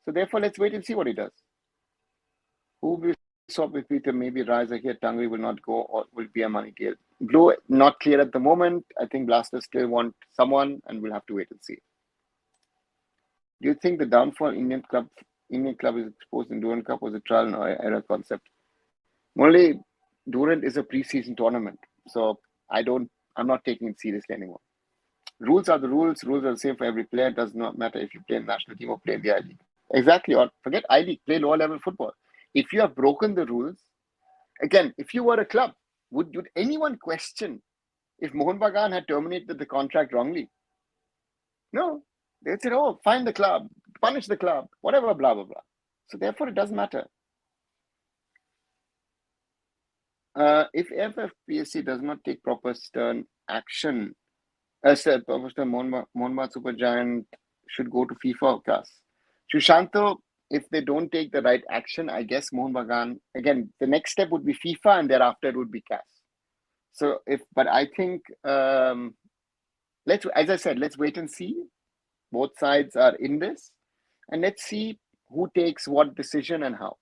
So therefore, let's wait and see what he does. Who will swap with Peter? Maybe Riser here. Tangri will not go, or will be a money deal. Glow not clear at the moment. I think Blasters still want someone, and we'll have to wait and see. Do you think the downfall Indian club is exposed in Durand Cup was a trial and error concept? Only Durand is a pre-season tournament, so I'm not taking it seriously anymore. Rules are the rules. Rules are the same for every player. It does not matter if you play in the national team or play in the I-League. Exactly. Or forget I-League. Play lower level football. If you have broken the rules, again, if you were a club, would anyone question if Mohun Bagan had terminated the contract wrongly? No. They said, oh, find the club, punish the club, whatever, blah, blah, blah. So therefore, it doesn't matter. If AIFF PSC does not take proper stern action, Mohun Supergiant should go to FIFA class. Shushanto, if they don't take the right action, I guess Mohun Bagan, again, the next step would be FIFA and thereafter it would be CAS. So but I think, as I said, let's wait and see. Both sides are in this, and let's see who takes what decision and how.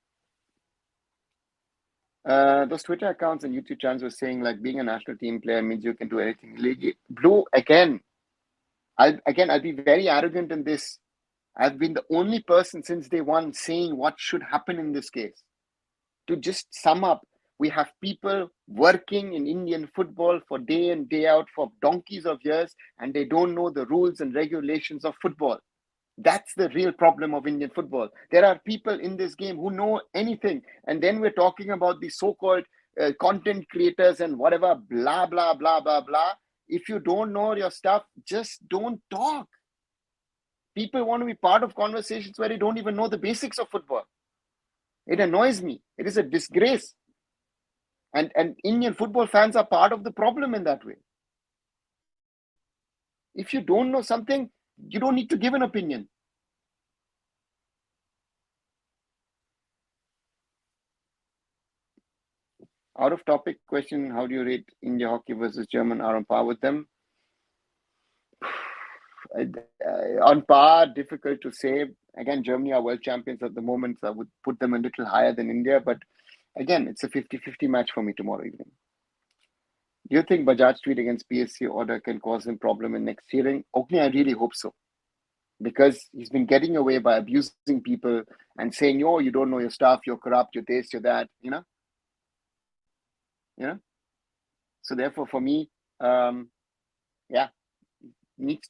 Those Twitter accounts and YouTube channels were saying like being a national team player means you can do anything legally. Blue, again, I'll be very arrogant in this. I've been the only person since day one saying what should happen in this case. To just sum up, we have people working in Indian football for day in, day out for donkeys of years, and they don't know the rules and regulations of football. That's the real problem of Indian football. There are people in this game who know anything, and then we're talking about the so-called content creators and whatever, blah, blah, blah, blah, blah. If you don't know your stuff, just don't talk. People want to be part of conversations where they don't even know the basics of football. It annoys me. It is a disgrace. And Indian football fans are part of the problem in that way. If you don't know something, you don't need to give an opinion. Out of topic question, how do you rate India hockey versus German? Are on par with them? On par, difficult to say. Again, Germany are world champions at the moment, so I would put them a little higher than India. But again, it's a 50-50 match for me tomorrow evening. Do you think Bajaj tweet against PSC order can cause him problem in next hearing? Ogni, I really hope so. because he's been getting away by abusing people and saying, "Oh, you don't know your stuff, you're corrupt, you're this, you're that," you know. So therefore, for me, yeah,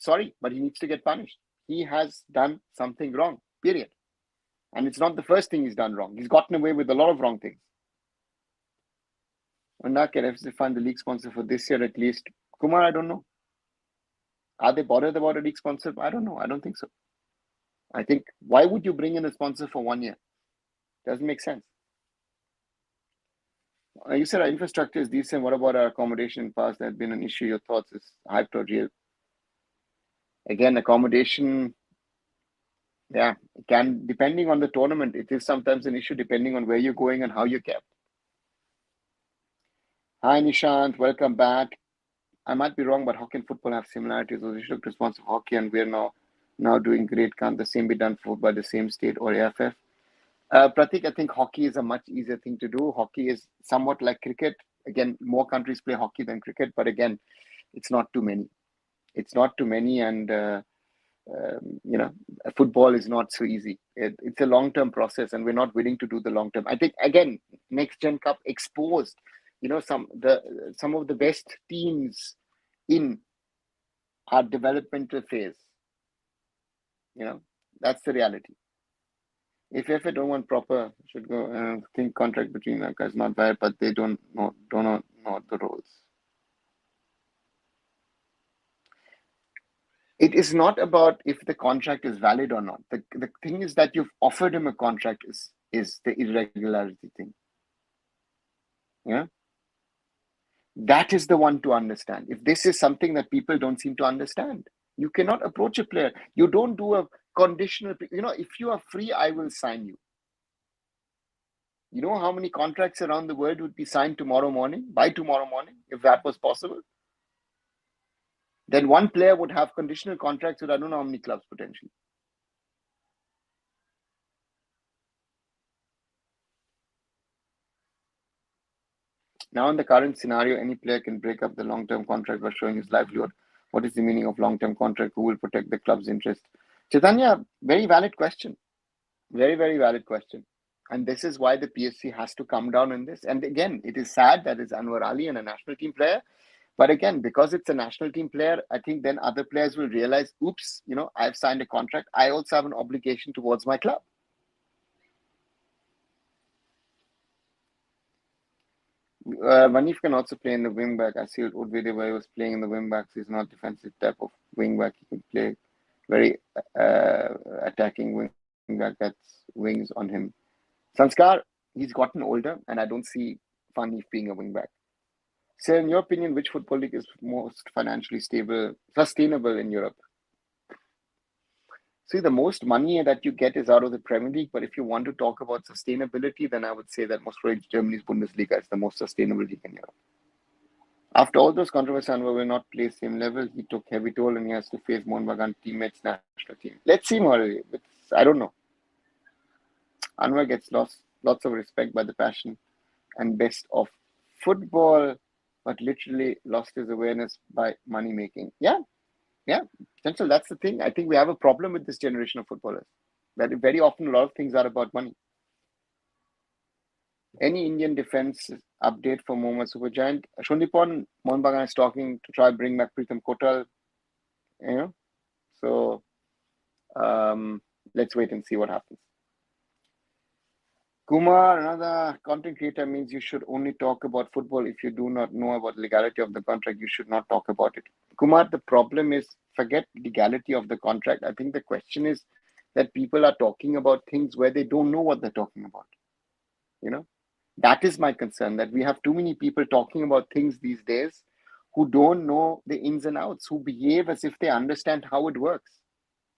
sorry, but he needs to get punished. He has done something wrong. Period. And it's not the first thing he's done wrong. He's gotten away with a lot of wrong things. And now can FC find the league sponsor for this year at least? Kumar, I don't know. Are they bothered about a league sponsor? I don't know. I don't think so. I think, why would you bring in a sponsor for 1 year? Doesn't make sense. You said our infrastructure is decent. What about our accommodation in past? That has been an issue. Your thoughts is hyped or real? Again, accommodation, yeah, can, depending on the tournament, it is sometimes an issue depending on where you're going and how you're kept. Hi, Nishant. Welcome back. I might be wrong, but hockey and football have similarities. So we should response to hockey, and we're now doing great. Can't the same be done by the same state or AIFF? Pratik, I think hockey is a much easier thing to do. Hockey is somewhat like cricket. Again, more countries play hockey than cricket, but again, it's not too many. It's not too many, and football is not so easy. It's a long-term process, and we're not willing to do the long-term. I think, again, Next Gen Cup exposed, some of the best teams in our developmental phase. That's the reality. If I don't want proper, should go think contract between them guys not bad, but they don't know the roles. It is not about if the contract is valid or not. The thing is that you've offered him a contract is the irregularity thing. Yeah. That is the one to understand. If this is something that people don't seem to understand, you cannot approach a player. You don't do a conditional, if you are free, I will sign you. You know how many contracts around the world would be signed by tomorrow morning, if that was possible? Then one player would have conditional contracts with I don't know how many clubs potentially. Now, in the current scenario, any player can break up the long-term contract by showing his livelihood. What is the meaning of long-term contract? Who will protect the club's interest? Chaitanya, very valid question. Very, very valid question. And this is why the PSC has to come down on this. And again, it is sad that it's Anwar Ali and a national team player. But again, because it's a national team player, I think then other players will realize, oops, I've signed a contract. I also have an obligation towards my club. Manif can also play in the wing back. I see an old video where he was playing in the wing backs. He's not defensive type of wing back. He can play very attacking wing back. That's wings on him. Sanskar, he's gotten older, and I don't see Manif being a wing back. So, in your opinion, which football league is most financially sustainable in Europe? See, the most money that you get is out of the Premier League. But if you want to talk about sustainability, then I would say that most probably Germany's Bundesliga is the most sustainable league in Europe. After all those controversies, Anwar will not play same level. He took heavy toll and he has to face Mohun Bagan teammates, national team. Let's see more. I don't know. Anwar gets lots of respect by the passion and best of football, but literally lost his awareness by money making. Yeah. Essential. That's the thing. I think we have a problem with this generation of footballers. That very often a lot of things are about money. Any Indian defense update for Mohammad Supergiant? Shundipon, Mohun Bagan is talking to try bring back Pritham Kotal. So let's wait and see what happens. Kumar, another content creator means you should only talk about football. If you do not know about legality of the contract, you should not talk about it. Kumar, the problem is, forget legality of the contract. I think the question is that people are talking about things where they don't know what they're talking about. That is my concern, that we have too many people talking about things these days who don't know the ins and outs, who behave as if they understand how it works.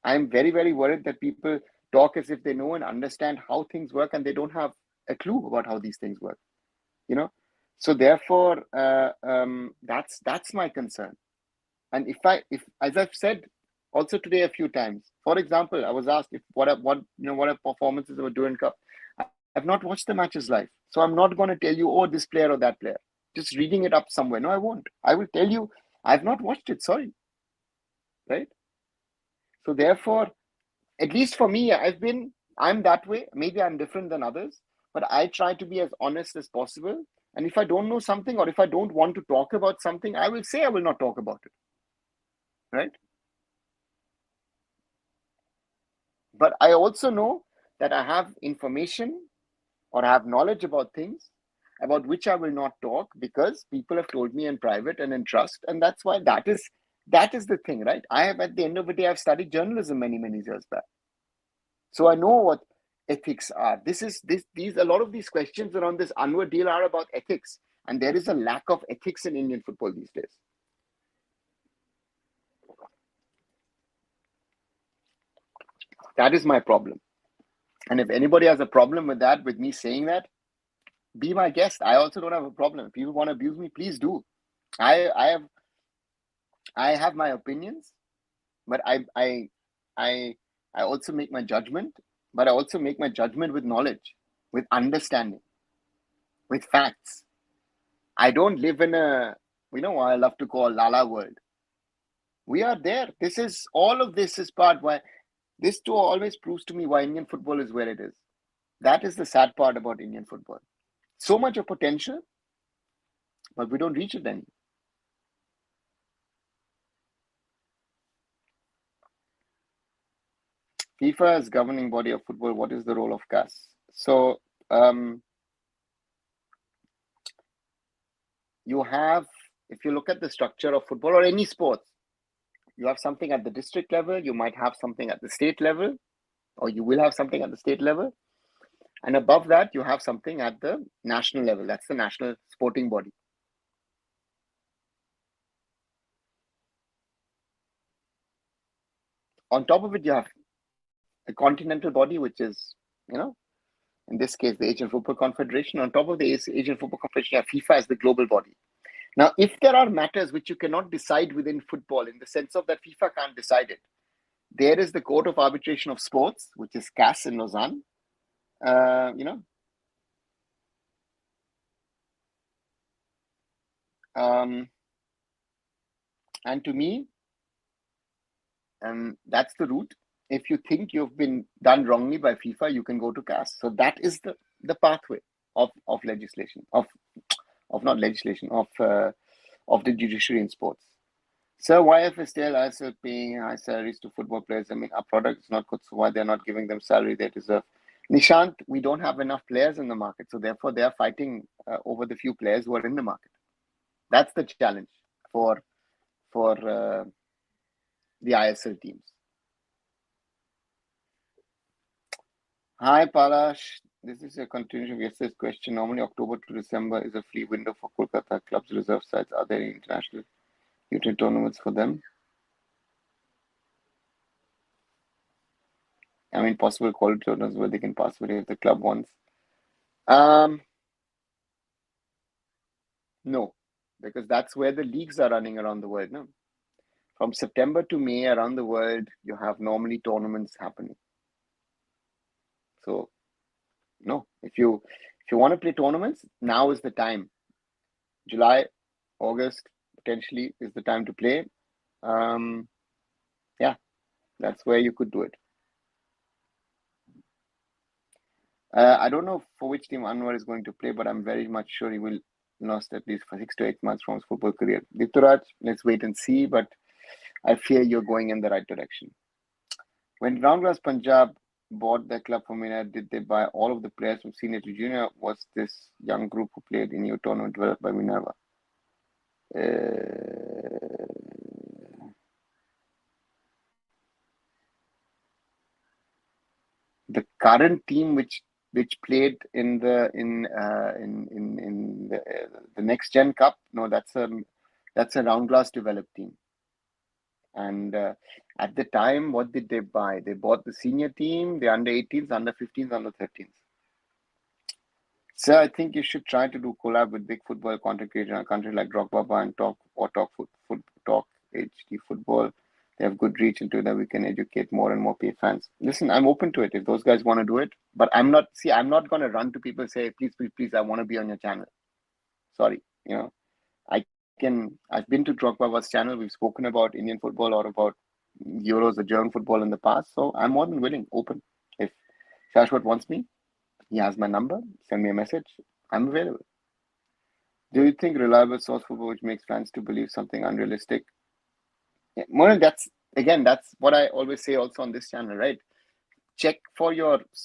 I'm very, very worried that people talk as if they know and understand how things work, and they don't have a clue about how these things work. So therefore, that's my concern. And if as I've said also today a few times, for example, I was asked what are performances of a Durand Cup. I've not watched the matches live, so I'm not going to tell you, this player or that player. Just reading it up somewhere. No, I won't. I will tell you, I've not watched it. Sorry, right? So therefore, at least for me, I'm that way. Maybe I'm different than others, but I try to be as honest as possible. And if I don't know something, or if I don't want to talk about something, I will say I will not talk about it. Right. But I also know that I have information or I have knowledge about things about which I will not talk, because people have told me in private and in trust. And that's why that is the thing, right? I have, at the end of the day, I've studied journalism many, many years back. So I know what ethics are. These a lot of these questions around this Anwar deal are about ethics. And there is a lack of ethics in Indian football these days. That is my problem. And if anybody has a problem with that, with me saying that, be my guest. I also don't have a problem. If people want to abuse me, please do. I have my opinions, but I I also make my judgment, but I also make my judgment with knowledge, with understanding, with facts. I don't live in a, what I love to call Lala world. We are there. All of this is part why this too always proves to me why Indian football is where it is. That is the sad part about Indian football. So much of potential, but we don't reach it then. FIFA is governing body of football. What is the role of CAS? So you have, if you look at the structure of football or any sports, you have something at the district level, you might have something at the state level, or you will have something at the state level. And above that, you have something at the national level. That's the national sporting body. On top of it, you have a continental body, which is, in this case, the Asian Football Confederation. On top of the Asian Football Confederation, you have FIFA as the global body. Now, if there are matters which you cannot decide within football, in the sense of that FIFA can't decide it, there is the Court of Arbitration of Sports, which is CAS in Lausanne. And to me, that's the route. If you think you've been done wrongly by FIFA, you can go to CAS. So that is the pathway of legislation, of not legislation, of the judiciary in sports. So why FSTL ISL paying high salaries to football players? I mean, our product is not good, so why they're not giving them salary they deserve? Nishant, we don't have enough players in the market, so therefore they are fighting over the few players who are in the market. That's the challenge for the ISL teams. Hi, Palash. This is a continuation of yesterday's question. Normally, October to December is a free window for Kolkata clubs' reserve sides. Are there any international youth tournaments for them? I mean, possible quality tournaments where they can participate if the club wants. No, because that's where the leagues are running around the world. No, from September to May around the world, you have normally tournaments happening. So, no, if you want to play tournaments, now is the time. July, August potentially is the time to play. Yeah, that's where you could do it. I don't know for which team Anwar is going to play, but I'm very much sure he will last at least for 6 to 8 months from his football career. Dituraj, let's wait and see, but I fear you're going in the right direction. When Groundgrass Punjab bought their club from United, did they buy all of the players from senior to junior? Was this young group who played in your tournament developed by Minerva? The current team which played in the next gen cup, no, that's a Roundglass developed team. And at the time, what did they buy? They bought the senior team, the under 18s, under 15s, under 13s. So I think you should try to do collab with big football content creators in a country like Rockbaba and Talk HD Football. They have good reach into that. We can educate more and more fans. Listen, I'm open to it if those guys want to do it. But I'm not going to run to people and say, please, please, please, I want to be on your channel. Sorry, I've been to Drogbaba's channel. We've spoken about Indian football or about Euros or German football in the past. So I'm more than willing, open. If Shashwat wants me, he has my number. Send me a message. I'm available. Do you think reliable source football which makes fans to believe something unrealistic? Yeah, Mohan, that's what I always say also on this channel, right? Check for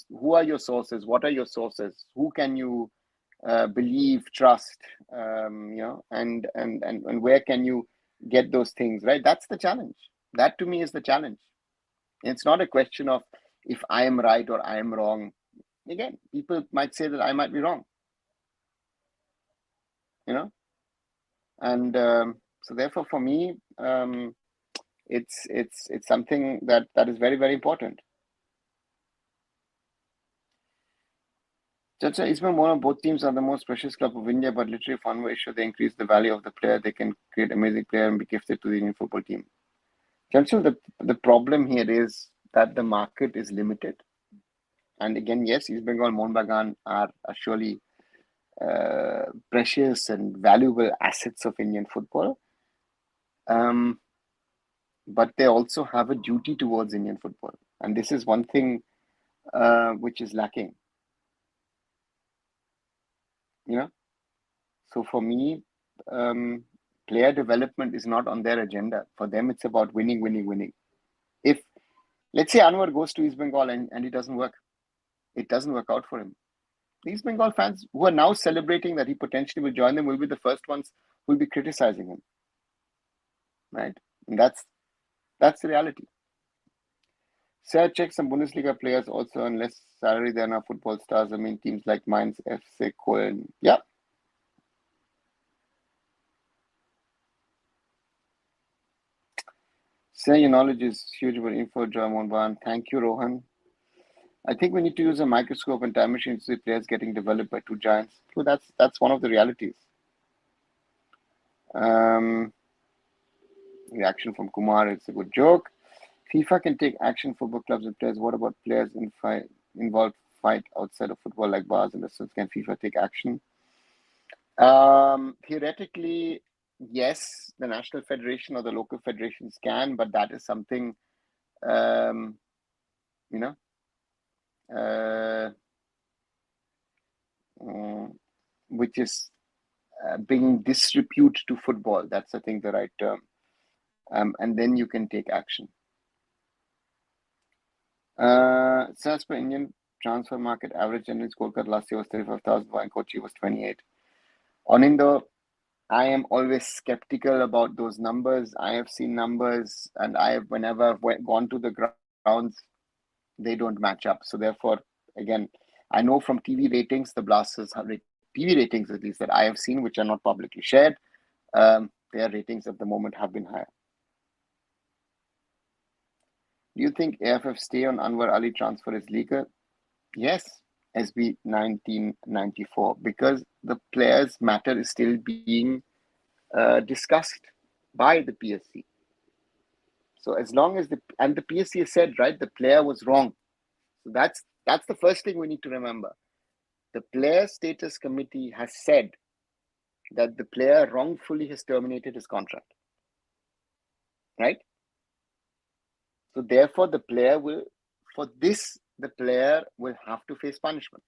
who are your sources, what are your sources, who can you believe, trust, and where can you get those things, right? That's the challenge. That to me is the challenge. It's not a question of if I am right or I am wrong. Again, people might say that I might be wrong, you know, and so therefore for me, it's something that is very, very important. Chacha, Isma Mona, both teams are the most precious club of India, but literally if one were issue, they increase the value of the player, they can create amazing player and be gifted to the Indian football team. Chacha, the problem here is that the market is limited. And again, yes, East Bengal, Mohun Bagan are surely precious and valuable assets of Indian football. But they also have a duty towards Indian football. And this is one thing which is lacking. You know, so for me, player development is not on their agenda. For them, it's about winning, winning, winning. If let's say Anwar goes to East Bengal and it doesn't work out for him. The East Bengal fans who are now celebrating that he potentially will join them will be the first ones who will be criticizing him. Right? And that's the reality. Sir, check some Bundesliga players also earn less salary than our football stars. I mean, teams like Mainz, FC, Köln. Yeah. Sir, your knowledge is huge about info, Joy. Thank you, Rohan. I think we need to use a microscope and time machine to see players getting developed by two giants. So that's one of the realities. Reaction from Kumar, it's a good joke. FIFA can take action for football clubs and players. What about players involved fight outside of football like bars and restaurants? Can FIFA take action? Theoretically, yes, the national federation or the local federations can, but that is something, you know, which is bringing disrepute to football. That's, I think, the right term. And then you can take action. So as per Indian transfer market, average general Kolkata last year was 35,000, while Kochi was 28. Onindo, I am always skeptical about those numbers. I have seen numbers, and whenever I've gone to the grounds, they don't match up. So therefore, again, I know from TV ratings, the Blasters have TV ratings at least that I have seen, which are not publicly shared. Their ratings at the moment have been higher. Do you think AIFF stay on Anwar Ali transfer is legal? Yes, SB 1994, because the players' matter is still being discussed by the PSC. So as long as the PSC has said, right, the player was wrong. So that's the first thing we need to remember. The player status committee has said that the player wrongfully has terminated his contract. Right? So therefore the player will have to face punishment.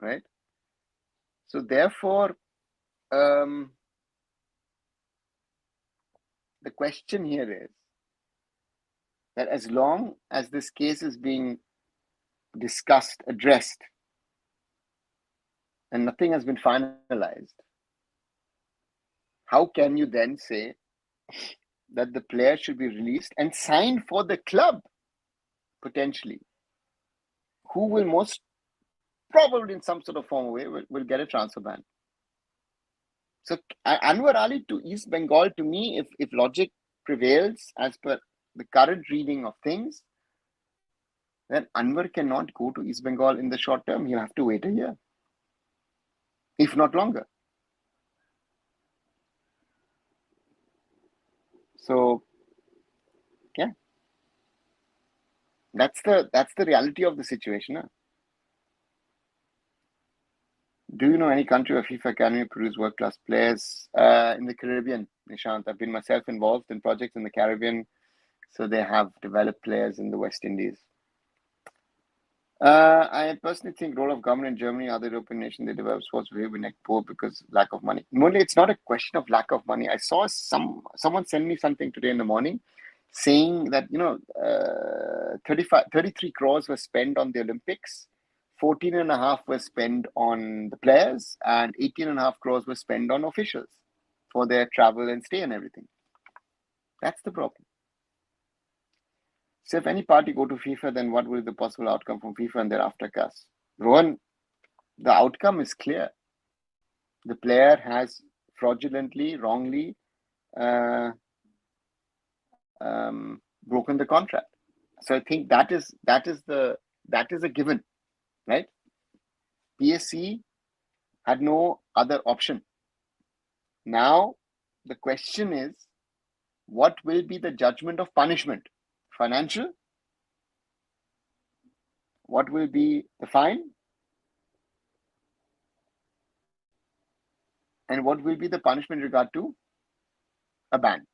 Right? So therefore, the question here is that as long as this case is being discussed, addressed, and nothing has been finalized, how can you then say that the player should be released and signed for the club, potentially, who will most probably in some sort of form or way will get a transfer ban? So Anwar Ali to East Bengal, to me, if logic prevails as per the current reading of things, then Anwar cannot go to East Bengal in the short term. He'll have to wait a year, if not longer. So, yeah, that's the reality of the situation. Huh? Do you know any country where FIFA Academy produce world-class players? In the Caribbean, Nishant. I've been myself involved in projects in the Caribbean, so they have developed players in the West Indies. I personally think role of government in Germany, other European nations, they develop sports very neck poor because lack of money. Mostly, it's not a question of lack of money. I saw someone send me something today in the morning saying that 33 crores were spent on the Olympics, 14 and a half were spent on the players, and 18 and a half crores were spent on officials for their travel and stay and everything. That's the problem. So if any party go to FIFA, then what will be the possible outcome from FIFA and their aftercast? Rohan, the outcome is clear. The player has fraudulently, wrongly broken the contract. So I think that is a given, right? PSC had no other option. Now the question is, what will be the judgment of punishment? Financial? What will be the fine? And what will be the punishment in regard to a ban?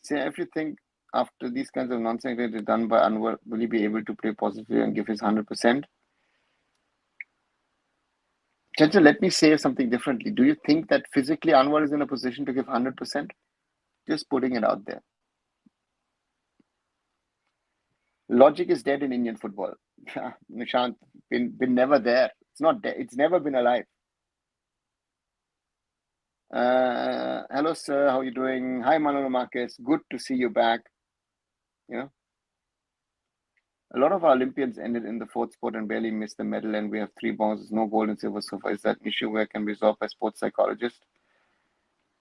So if you think after these kinds of nonsense that is done by Anwar, will he be able to play positively and give his 100%? Chacha, let me say something differently. Do you think that physically Anwar is in a position to give 100%? Just putting it out there. Logic is dead in Indian football. Nishant, been never there. It's not dead. It's never been alive. Hello, sir. How are you doing? Hi, Manolo Marcus. Good to see you back. A lot of our Olympians ended in the fourth sport and barely missed the medal, and we have 3 bronzes, no gold and silver so far. Is that an issue where it can be resolved by sports psychologists?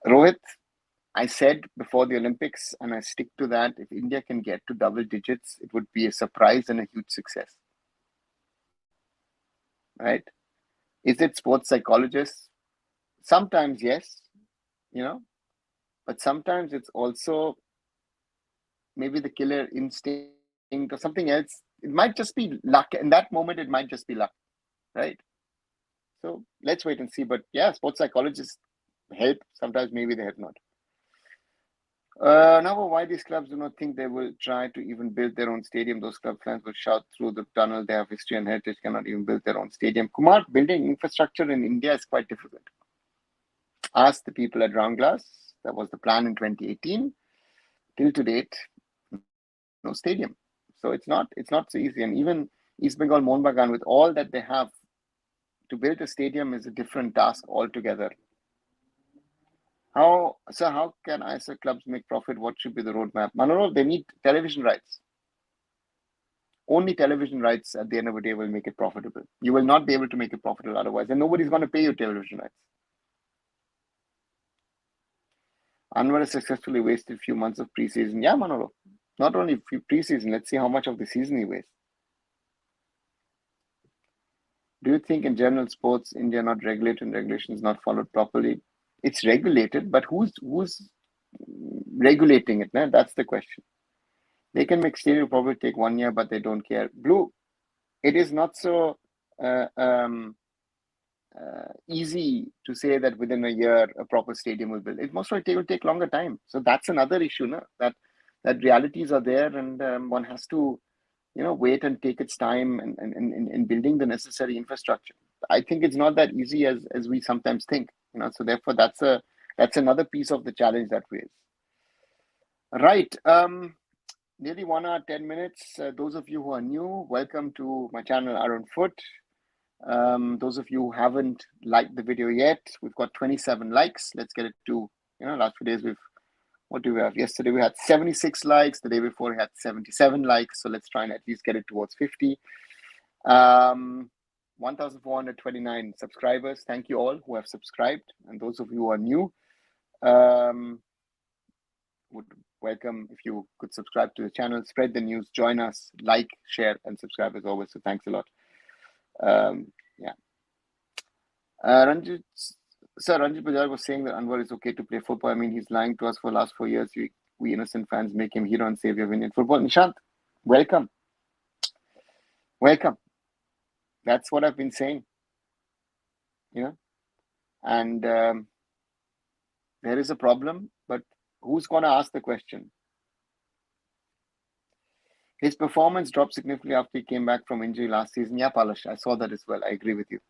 Rohit, I said before the Olympics, and I stick to that, if India can get to double digits, it would be a surprise and a huge success. Right? Is it sports psychologists? Sometimes, yes, but sometimes it's also maybe the killer instinct or something else. It might just be luck. In that moment, it might just be luck, right? So let's wait and see. But yeah, sports psychologists help. Sometimes maybe they have not. Now, why these clubs do not think they will try to even build their own stadium? Those club fans will shout through the tunnel. They have history and heritage, cannot even build their own stadium. Kumar, building infrastructure in India is quite difficult. Ask the people at Round Glass. That was the plan in 2018. Till to date, no stadium. So it's not so easy. And even East Bengal, Mohun Bagan, with all that they have, to build a stadium is a different task altogether. How can ISL clubs make profit? What should be the roadmap? Manolo, they need television rights. Only television rights at the end of the day will make it profitable. You will not be able to make it profitable otherwise, and nobody's going to pay you television rights. Anwar has successfully wasted a few months of preseason. Yeah, Manolo. Not only preseason, let's see how much of the season he wastes. Do you think in general sports, India not regulated and regulations not followed properly? It's regulated, but who's regulating it? Nah? That's the question. They can make stadium probably take 1 year, but they don't care. Blue, it is not so easy to say that within a year a proper stadium will build. It most likely will take longer time. So that's another issue, no? That realities are there, and one has to, wait and take its time in building the necessary infrastructure. I think it's not that easy as we sometimes think. So therefore that's another piece of the challenge that we is. Right. Nearly 1 hour, 10 minutes. Those of you who are new, welcome to my channel, arunfoot. Those of you who haven't liked the video yet, we've got 27 likes. Let's get it to, last few days what do we have? Yesterday we had 76 likes. The day before we had 77 likes. So let's try and at least get it towards 50. 1,429 subscribers. Thank you all who have subscribed. And those of you who are new, would welcome if you could subscribe to the channel, spread the news, join us, like, share, and subscribe as always. So thanks a lot. Ranjit Bajaj was saying that Anwar is okay to play football. I mean, he's lying to us for the last 4 years. We innocent fans make him hero and savior of Indian football. Nishant, welcome. That's what I've been saying, and there is a problem, but who's going to ask the question? His performance dropped significantly after he came back from injury last season. Yeah, Palash, I saw that as well. I agree with you.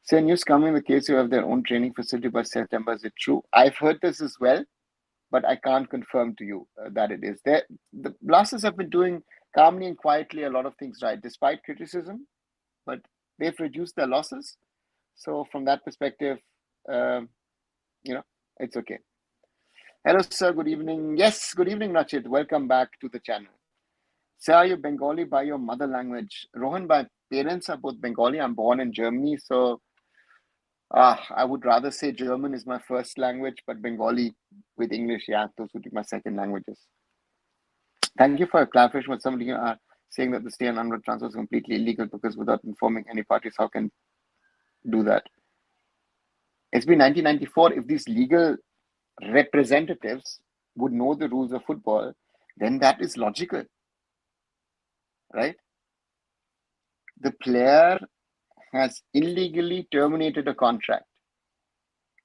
So news coming, the KCU have their own training facility by September. Is it true? I've heard this as well, but I can't confirm to you that it is. The Blasters have been doing calmly and quietly a lot of things right, despite criticism, but they've reduced their losses. So from that perspective, it's okay. Hello, sir. Good evening. Yes, good evening, Rachit. Welcome back to the channel. Sir, are you Bengali by your mother language? Rohan, my parents are both Bengali. I'm born in Germany, so I would rather say German is my first language, but Bengali with English, yeah, those would be my second languages. Thank you for your clarification. But somebody saying that the stay and unload transfer is completely illegal because without informing any parties, how can do that? It's been 1994. If these legal representatives would know the rules of football, then that is logical, right? The player has illegally terminated a contract.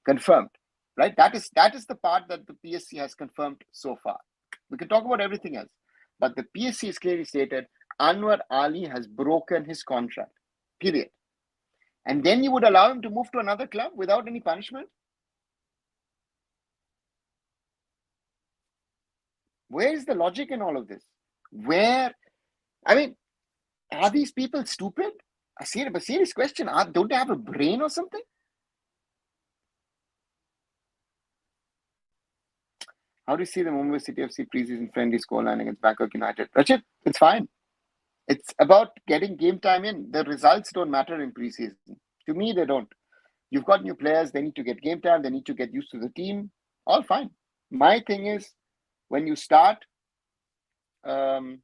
Confirmed, right? That is the part that the PSC has confirmed so far. We can talk about everything else, but the PSC is clearly stated Anwar Ali has broken his contract, period. And then you would allow him to move to another club without any punishment? Where is the logic in all of this? Are these people stupid? A serious question. Don't they have a brain or something? How do you see the Mumbai City FC preseason friendly scoreline against Bangkok United? Rachit, it's fine. It's about getting game time in. The results don't matter in preseason. To me, they don't. You've got new players. They need to get game time. They need to get used to the team. All fine. My thing is, when you start to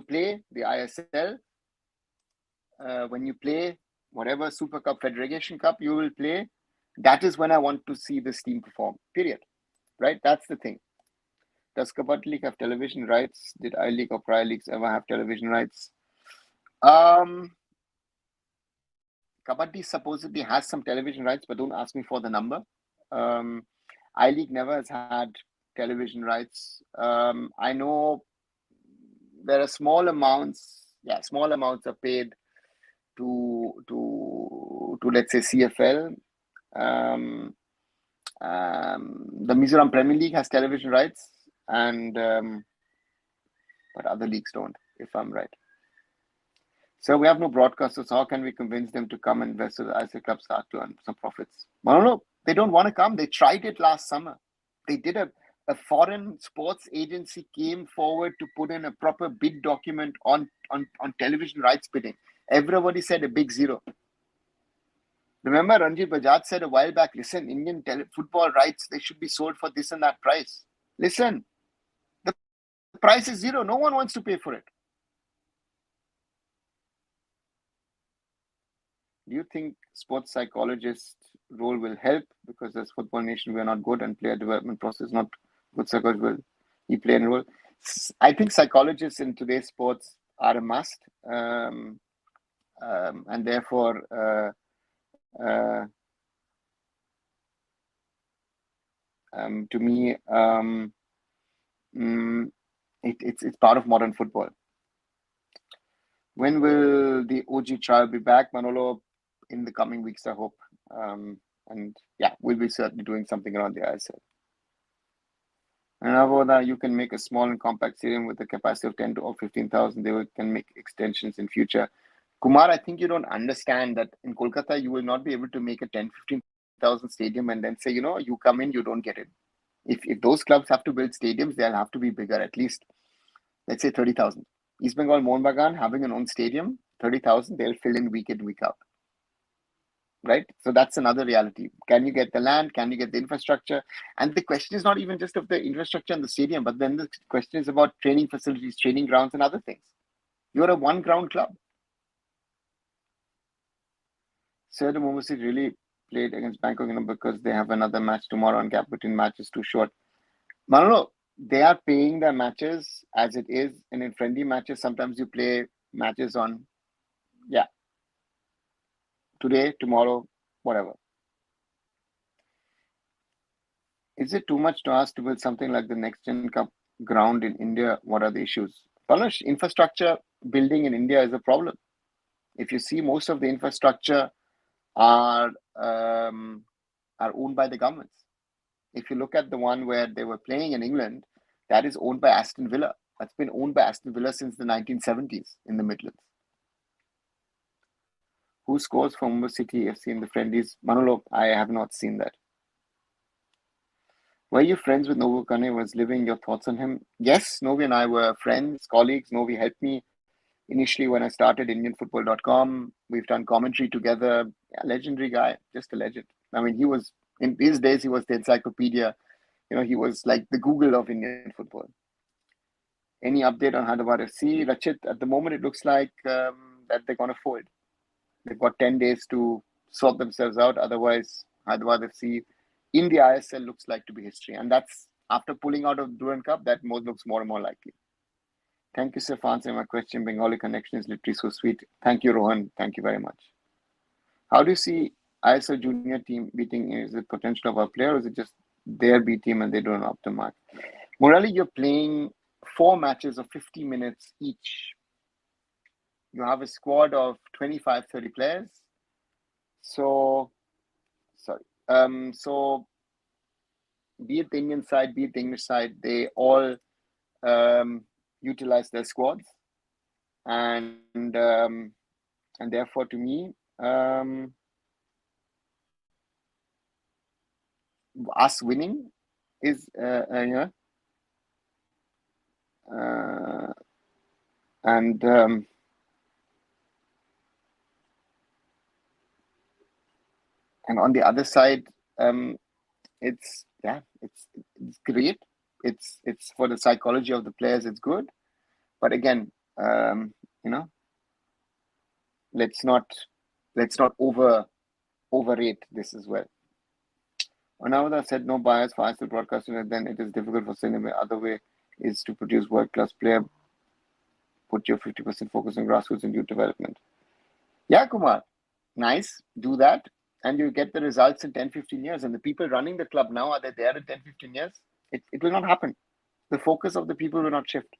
play the ISL, when you play whatever Super Cup, Federation Cup you will play, that is when I want to see this team perform, period. Right? That's the thing. Does Kabaddi League have television rights? Did I-League or prior leagues ever have television rights? Kabaddi supposedly has some television rights, but don't ask me for the number. I-League never has had television rights. I know there are small amounts are paid to let's say CFL. The Mizoram Premier League has television rights, and but other leagues don't, if I'm right. So we have no broadcasters. How can we convince them to come and invest so the ISL clubs start to earn some profits? I don't know. They don't want to come. They tried it last summer. They did a foreign sports agency came forward to put in a proper bid document on television rights bidding. Everybody said a big zero. Remember, Ranjit Bajaj said a while back, listen, Indian football rights, they should be sold for this and that price. Listen, the price is zero. No one wants to pay for it. Do you think sports psychologist role will help? Because as Football Nation, we are not good and player development process not good. Psychologist will he play a role? I think psychologists in today's sports are a must. And therefore, to me, it's part of modern football. When will the OG trial be back, Manolo? In the coming weeks, I hope. And yeah, we'll be certainly doing something around the ISL. And about you can make a small and compact stadium with a capacity of 10 to or 15,000. They can make extensions in future. Kumar, I think you don't understand that in Kolkata, you will not be able to make a 10, 15,000 stadium and then say, you come in, you don't get it. If those clubs have to build stadiums, they'll have to be bigger, at least, let's say 30,000. East Bengal, Mohun Bagan, having an own stadium, 30,000, they'll fill in week in, week out. Right? So that's another reality. Can you get the land? Can you get the infrastructure? And the question is not even just of the infrastructure and the stadium, but then the question is about training facilities, training grounds, and other things. You're a one-ground club. Sir, the Mumbai City really played against Bangkok, because they have another match tomorrow and gap between matches too short. Manolo, they are paying their matches as it is, and in friendly matches, sometimes you play matches on Yeah, today, tomorrow, whatever. Is it too much to ask to build something like the Next Gen Cup ground in India? What are the issues? Palash, infrastructure building in India is a problem. If you see, most of the infrastructure are um, are owned by the governments. If you look at the one where they were playing in England, that is owned by Aston Villa. That's been owned by Aston Villa since the 1970s in the Midlands. Who scores for Mumbai City FC in the friendlies? Manolo, I have not seen that. Were you friends with Nobu Kane was living? Your thoughts on him? Yes, Novi and I were friends, colleagues. Novi helped me initially when I started IndianFootball.com. We've done commentary together. Yeah, legendary guy, just a legend. I mean, he was, in his days, he was the encyclopedia. He was like the Google of Indian football. Any update on Hyderabad FC? Rachit, at the moment, it looks like that they're going to fold. They've got 10 days to sort themselves out. Otherwise, Hyderabad FC in the ISL looks like to be history. And that's after pulling out of Durand Cup, that looks more and more likely. Thank you, sir, for answering my question. Bengali connection is literally so sweet. Thank you, Rohan. Thank you very much. How do you see ISL junior team beating? Is it potential of our player, or is it just their B team and they don't up the mark? Murali, you're playing 4 matches of 50 minutes each. You have a squad of 25, 30 players. So, sorry. So, be it the Indian side, be it the English side, they all utilize their squads. And therefore, to me, us winning is, and on the other side, it's great. It's for the psychology of the players. It's good, but again, let's not overrate this as well. Another said no bias for ISL broadcasting, and then it is difficult for cinema. Other way is to produce world class player. Put your 50% focus on grassroots and youth development. Yeah, Kumar, nice. Do that, and you get the results in 10, 15 years. And the people running the club now, are they there in 10, 15 years? It will not happen. The focus of the people will not shift.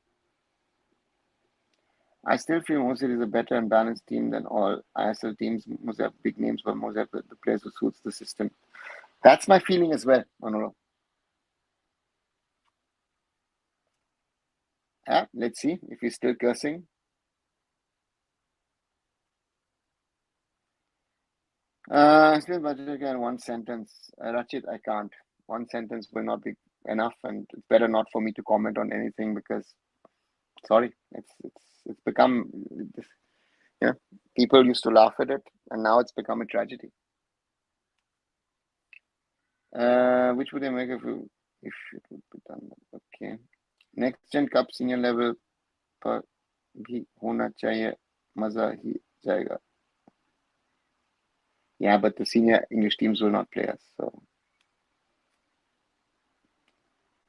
I still feel Mohun is a better and balanced team than all ISL teams. Most have big names, but most have the players who suits the system. That's my feeling as well, Manolo. Yeah, let's see if he's still cursing. Still budget again, one sentence. Rachit, I can't. One sentence will not be enough, and it's better not for me to comment on anything because, sorry, it's become, people used to laugh at it, and now it's become a tragedy. Which would they make if it would be done? Okay. Next Gen Cup senior level पर भी होना चाहिए, मजा ही जाएगा. Yeah, but the senior English teams will not play us. So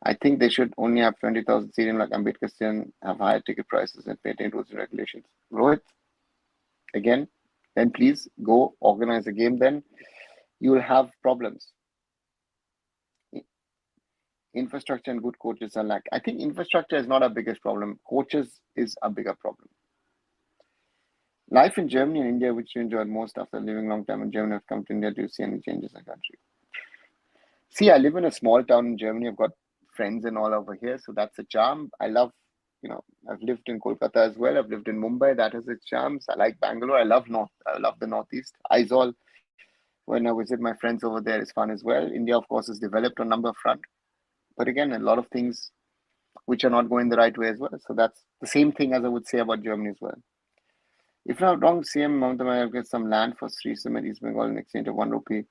I think they should only have 20,000 stadium like Ambedkar Stadium, have higher ticket prices and maintain rules and regulations. Rohit, again, then please go organize a game. Then you will have problems. Infrastructure and good coaches are lack. I think infrastructure is not our biggest problem. Coaches is a bigger problem. Life in Germany and India, which you enjoyed most after living long time in Germany, have come to India. Do you see any changes in the country? See, I live in a small town in Germany. I've got friends and all over here, so that's a charm. I love, I've lived in Kolkata as well. I've lived in Mumbai. That has its charms. I like Bangalore. I love the Northeast. Aizawl, when I visit my friends over there, is fun as well. India, of course, has developed on number front, but again, a lot of things which are not going the right way as well. So that's the same thing as I would say about Germany as well. If I'm not wrong, CM Mamata might get some land for Sri Cement East Bengal in exchange of 1 rupee.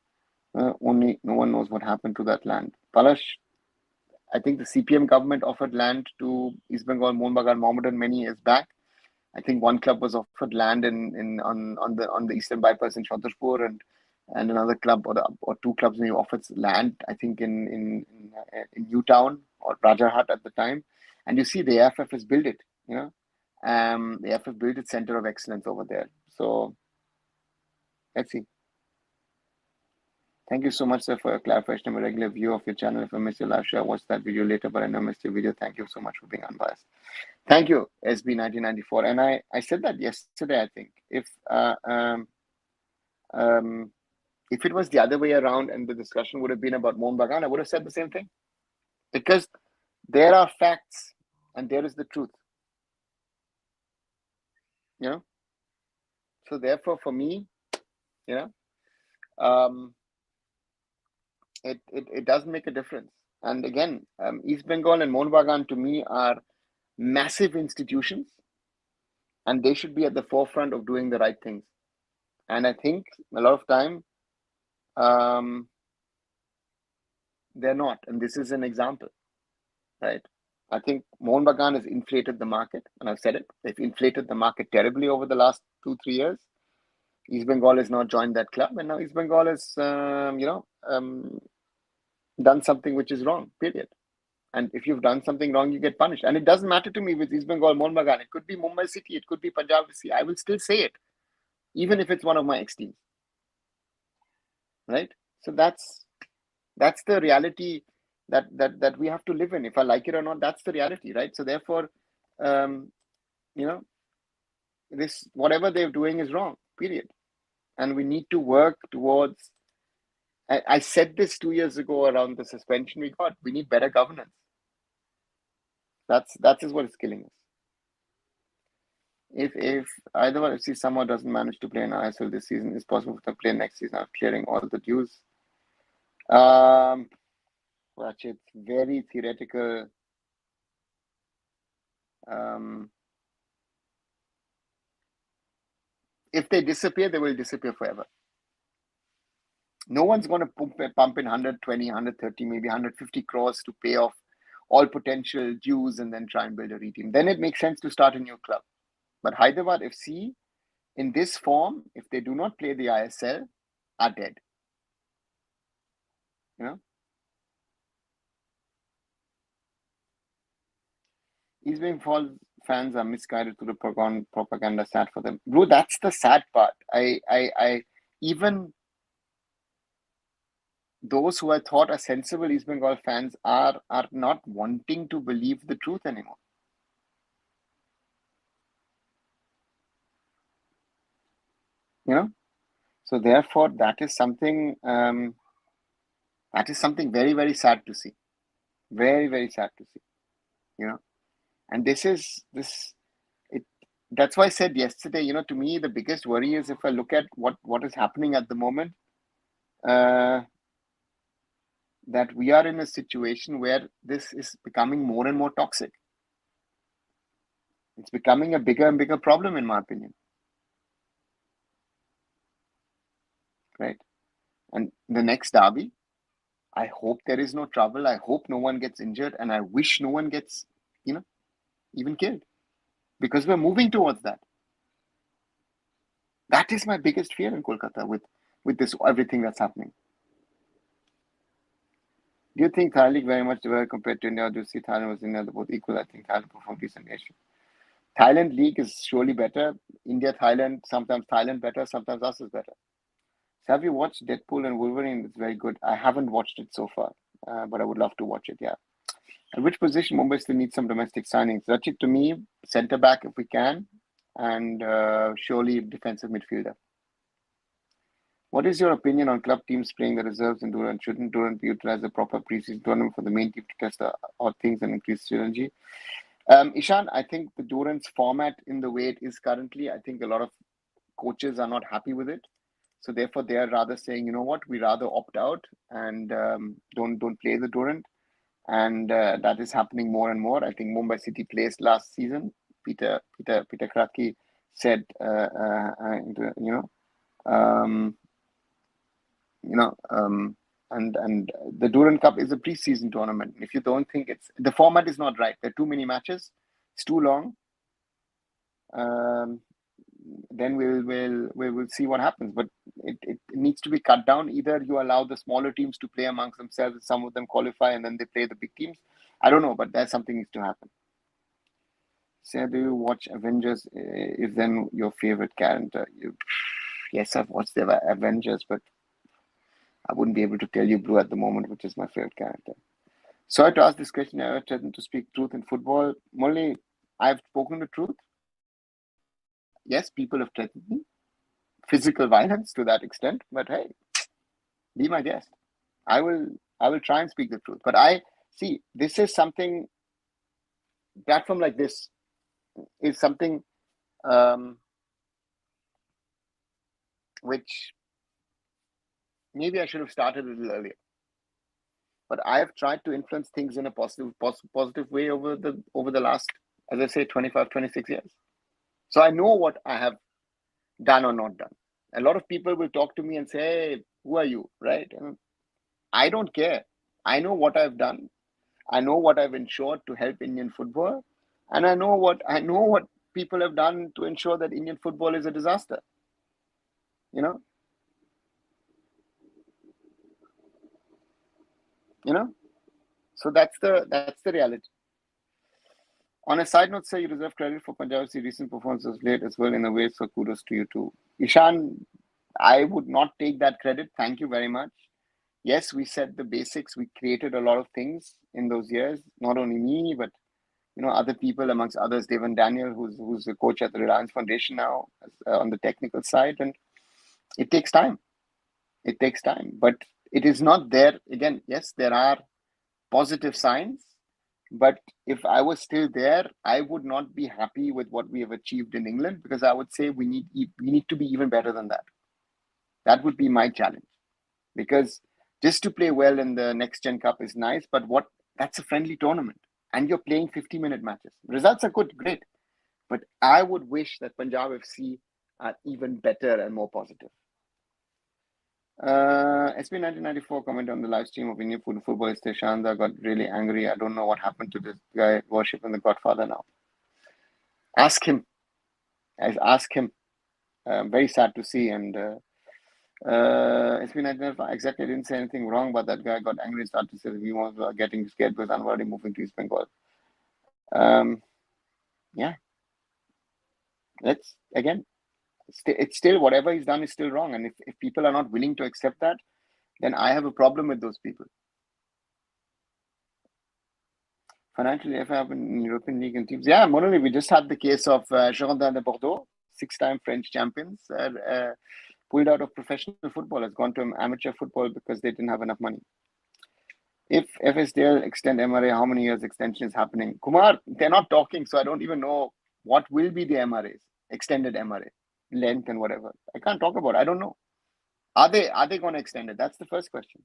Only no one knows what happened to that land. Palash, I think the CPM government offered land to East Bengal, Mohun Bagan, Mohammedan many years back. I think one club was offered land on the eastern bypass in Chandrapur, and another club or two clubs maybe offered land. I think in Newtown or Rajarhat at the time, and you see the AIFF has built it. The AIFF built its center of excellence over there. So let's see. Thank you so much, sir, for your clarification. I'm a regular viewer of your channel. If I miss your live show, I'll watch that video later, but I know I missed your video. Thank you so much for being unbiased. Thank you, SB1994. And I said that yesterday, I think. If it was the other way around and the discussion would have been about Mohun Bagan, I would have said the same thing. Because there are facts and there is the truth. You know? So therefore, for me, you know, it does make a difference. And again, East Bengal and Mohun Bagan to me are massive institutions, and they should be at the forefront of doing the right things. And I think a lot of time they're not, and this is an example, right? I think Mohun Bagan has inflated the market, and I've said it. They've inflated the market terribly over the last 2-3 years. East Bengal has now joined that club, and now East Bengal has, done something which is wrong. Period. And if you've done something wrong, you get punished. And it doesn't matter to me with East Bengal, Mohun Bagan. It could be Mumbai City. It could be Punjab FC. I will still say it, even if it's one of my ex-teams. Right? So that's the reality that we have to live in. If I like it or not, that's the reality, right? So therefore, this whatever they're doing is wrong. Period. And we need to work towards. I said this 2 years ago around the suspension we got. We need better governance. That is what is killing us. If Hyderabad FC somehow doesn't manage to play in ISL this season, it's possible to play next season after clearing all the dues. It's very theoretical. If they disappear, they will disappear forever. No one's going to pump in 120, 130, maybe 150 crores to pay off all potential dues and then try and build a reteam. Then it makes sense to start a new club. But Hyderabad FC, in this form, if they do not play the ISL, are dead. You know? East Bengal fans are misguided to the propaganda sad for them. Bro, that's the sad part. I even those who I thought are sensible East Bengal fans are not wanting to believe the truth anymore. You know? So therefore, that is something very, very sad to see. Very, very sad to see. You know? And that's why I said yesterday, you know, to me, the biggest worry is if I look at what is happening at the moment, that we are in a situation where this is becoming more and more toxic. It's becoming a bigger and bigger problem, in my opinion. Right? And the next derby, I hope there is no trouble. I hope no one gets injured, and I wish no one gets, you know, even killed, because we're moving towards that. That is my biggest fear in Kolkata with this everything that's happening. Do you think Thailand League very much developed compared to India, or do you see Thailand was India both equal? I think Thailand performed decent nation. Thailand League is surely better. India, Thailand, sometimes Thailand better, sometimes us is better. So have you watched Deadpool and Wolverine? It's very good. I haven't watched it so far, but I would love to watch it, yeah. At which position Mumbai still needs some domestic signings? Rachit, to me, centre back if we can, and surely defensive midfielder. What is your opinion on club teams playing the reserves in Durand? Shouldn't Durand be utilized as a proper preseason tournament for the main team to test the odd things and increase synergy? Ishan, I think the Durand's format in the way it is currently, I think a lot of coaches are not happy with it. So therefore, they are rather saying, you know what, we rather opt out and don't play the Durand. And that is happening more and more. I think Mumbai City placed last season. Peter Kratky said, and the Durand Cup is a preseason tournament. If you don't think the format is not right, there are too many matches, it's too long. Then we will see what happens. But it needs to be cut down. Either you allow the smaller teams to play amongst themselves, and some of them qualify, and then they play the big teams. I don't know, but something needs to happen. Say, do you watch Avengers? Is then your favorite character? Yes, I've watched the Avengers, but I wouldn't be able to tell you, Blue, at the moment, which is my favorite character. Sorry to ask this question. I ever threatened to speak truth in football? Molly, I've spoken the truth. Yes, people have threatened me. Physical violence to that extent, but hey, be my guest. I will try and speak the truth. But I see this is something platform like this is something which maybe I should have started a little earlier. But I have tried to influence things in a positive way over the last, as I say, 25, 26 years. So I know what I have done or not done. A lot of people will talk to me and say, "Hey, who are you?" Right? And I don't care. I know what I've done. I know what I've ensured to help Indian football, and I know what people have done to ensure that Indian football is a disaster. You know, you know. So that's the reality. On a side note, sir, you deserve credit for Punjab FC's recent performances late as well in a way. So kudos to you too, Ishan. I would not take that credit. Thank you very much. Yes, we set the basics. We created a lot of things in those years. Not only me, but other people, amongst others, Devan Daniel, who's the coach at the Reliance Foundation now on the technical side, and it takes time. It takes time, but it is not there. Again, yes, there are positive signs, but if I was still there, I would not be happy with what we have achieved in England because I would say we need to be even better than that. That would be my challenge because just to play well in the Next Gen Cup is nice, but that's a friendly tournament and you're playing 50-minute matches. Results are good, great, but I would wish that Punjab FC are even better and more positive. SB 1994 comment on the live stream of Indian football. Shanda got really angry. I don't know what happened to this guy worshipping the Godfather now. Ask him. Ask him. Very sad to see. And SB 1994 exactly didn't say anything wrong, but that guy got angry and started to say that he was getting scared because Anwar Ali moving to East Bengal. Yeah. Let's again. It's still whatever he's done is still wrong, and if people are not willing to accept that, then I have a problem with those people. Financially, if I have in European League and teams, yeah, Monoli, we just had the case of Girondins de Bordeaux, 6-time French champions, pulled out of professional football, has gone to amateur football because they didn't have enough money. If FSDL extend MRA, how many years extension is happening? Kumar, they're not talking, so I don't even know what will be the MRAs, extended MRA, length and whatever. I can't talk about it. I don't know. Are they going to extend it? That's the first question.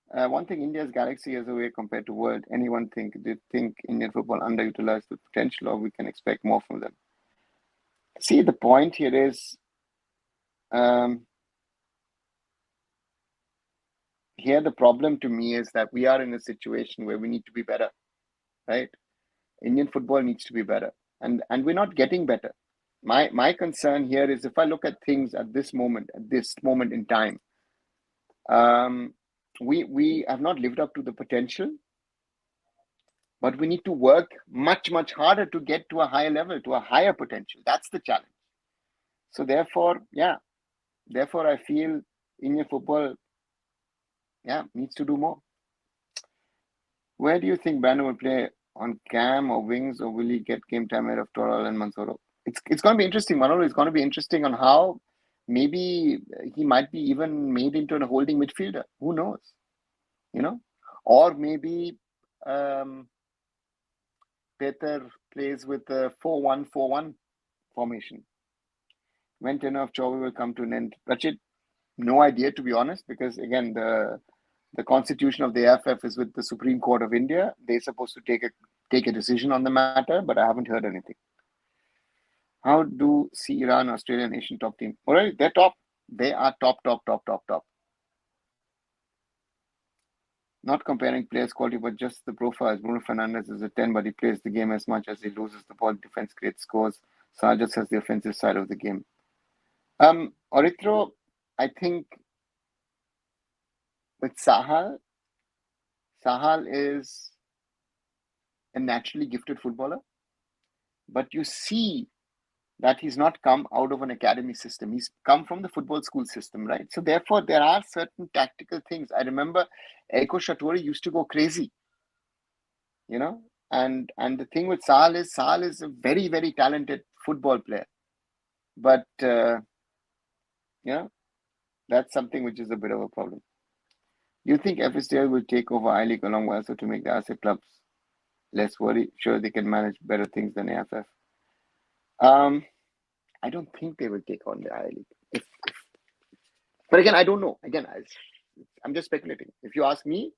One thing, India's galaxy is away compared to world. Anyone do you think Indian football underutilized the potential, or we can expect more from them? See, the point here is, here the problem to me is that we are in a situation where we need to be better, right? Indian football needs to be better, and we're not getting better. My concern here is if I look at things at this moment in time, we have not lived up to the potential, but we need to work much, much harder to get to a higher level, to a higher potential. That's the challenge. So therefore, I feel Indian football, needs to do more. Where do you think Brandon will play, on cam or wings, or will he get game time ahead of Toral and Mansoro? It's going to be interesting, Manolo. It's going to be interesting on how maybe he might be even made into a holding midfielder. Who knows? Or maybe Peter plays with a 4-1-4-1 formation. When tenure of Chauvi will come to an end? Rachit, no idea, to be honest, because again, the constitution of the AIFF is with the Supreme Court of India. They're supposed to take a decision on the matter, but I haven't heard anything. How do see Iran, Australia, and Asian top team? All right, they're top. They are top. Not comparing players' quality, but just the profiles. Bruno Fernandes is a 10, but he plays the game as much as he loses the ball. Defense creates scores. Sarjas has the offensive side of the game. Orithro, I think with Sahal is a naturally gifted footballer. but you see that he's not come out of an academy system. He's come from the football school system, right? So therefore, there are certain tactical things. I remember Eko Shatori used to go crazy, and the thing with Sal is a very, very talented football player. But, that's something which is a bit of a problem. Do you think FSDL will take over I-League along with also to make the ISL clubs less worried? Sure, they can manage better things than AIFF. I don't think they will take on the I-League. But again, I don't know. Again, I'm just speculating. If you ask me,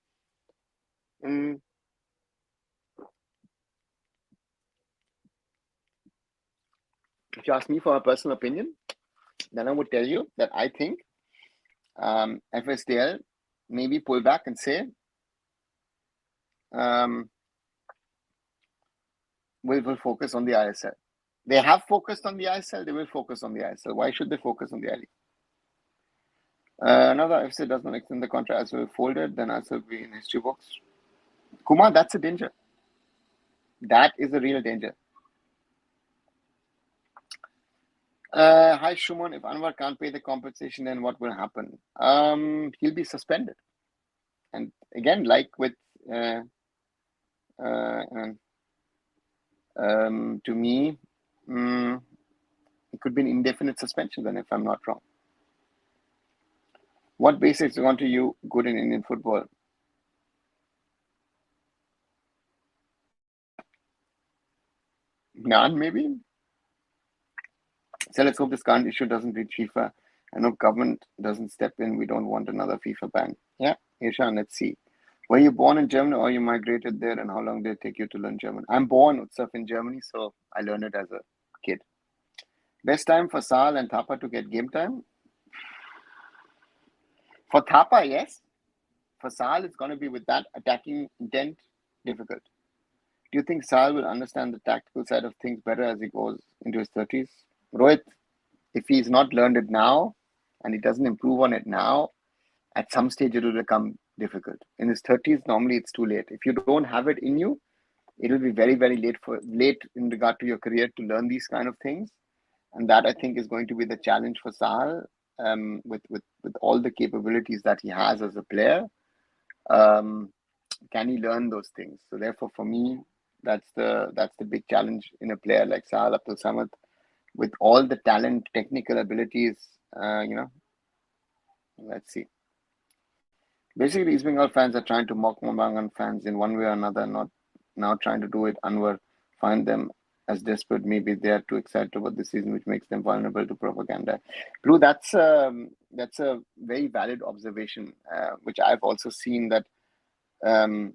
if you ask me for a personal opinion, then I would tell you that I think FSDL maybe pull back and say, we'll focus on the ISL. They have focused on the ISL, they will focus on the ISL. Why should they focus on the I-League? Another FC does not extend the contract as well folded, then ISL will be in history books. Kumar, that's a danger. That is a real danger. Hi, Shuman. If Anwar can't pay the compensation, then what will happen? He'll be suspended. And again, like with to me, it could be an indefinite suspension then, if I'm not wrong. What basics want to you good in Indian football? None, maybe. So let's hope this current issue doesn't reach FIFA. I know government doesn't step in. We don't want another FIFA ban. Yeah, Ishan, let's see. Were you born in Germany or you migrated there, and how long did it take you to learn German? I'm born Utsav in Germany, so I learned it as a kid. Best time for Sal and Thapa to get game time? For Thapa, yes. For Sal, it's going to be with that attacking intent, difficult. Do you think Sal will understand the tactical side of things better as he goes into his 30s? Rohit, if he's not learned it now and he doesn't improve on it now, at some stage it will become difficult. In his 30s, normally it's too late. If you don't have it in you, it will be very, very late in regard to your career to learn these kind of things. And that, I think, is going to be the challenge for Sal with all the capabilities that he has as a player. Can he learn those things? So therefore, for me, that's the big challenge in a player like Sal Abdul Samad, with all the talent, technical abilities. Let's see. Basically, East Bengal fans are trying to mock Bagan fans in one way or another, not now trying to do it. Anwar find them as desperate. Maybe they are too excited about the season, which makes them vulnerable to propaganda. Blue, that's a very valid observation, which I've also seen that the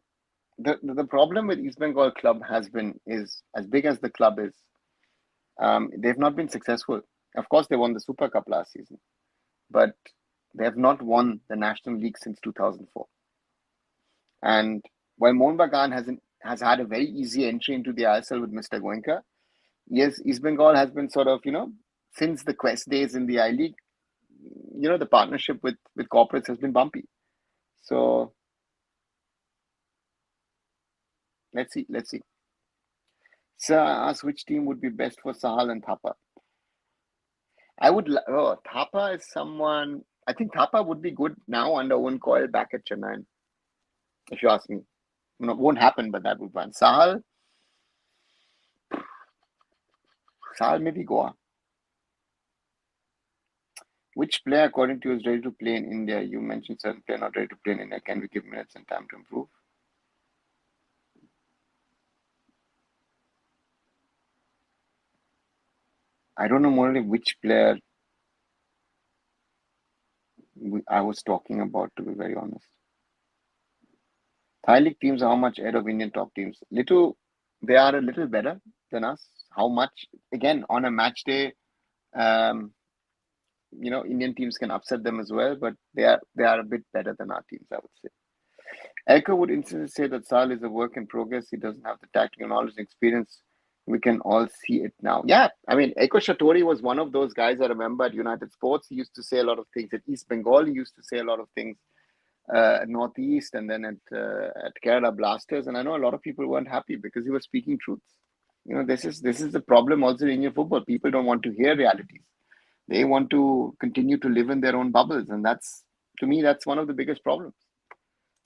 problem with East Bengal club is as big as the club is, they've not been successful. Of course, they won the Super Cup last season, but they have not won the National League since 2004. And while Mohun Bagan has had a very easy entry into the ISL with Mr. Goenka, yes, East Bengal has been sort of, since the Quest days in the I-League, the partnership with corporates has been bumpy. So let's see. So I asked which team would be best for Sahal and Thapa. Thapa is someone. I think Thapa would be good now under Owen Coyle back at Chennai. If you ask me, won't happen, but that would be fun. Sahal maybe Goa. Which player, according to you, is ready to play in India? You mentioned certain player not ready to play in India. Can we give minutes and time to improve? I don't know more which player I was talking about, to be very honest. Thai League teams are how much ahead of Indian top teams? They are a little better than us. How much? Again, on a match day, Indian teams can upset them as well, but they are a bit better than our teams, I would say. Elko would instantly say that Sal is a work in progress. He doesn't have the tactical knowledge and experience. We can all see it now. Yeah, I mean, Eko Shatori was one of those guys I remember at United Sports. He used to say a lot of things. At East Bengal, he used to say a lot of things. Northeast, and then at Kerala Blasters. And I know a lot of people weren't happy because he was speaking truths. This is the problem also in your football. People don't want to hear realities. They want to continue to live in their own bubbles, and that's, to me, that's one of the biggest problems.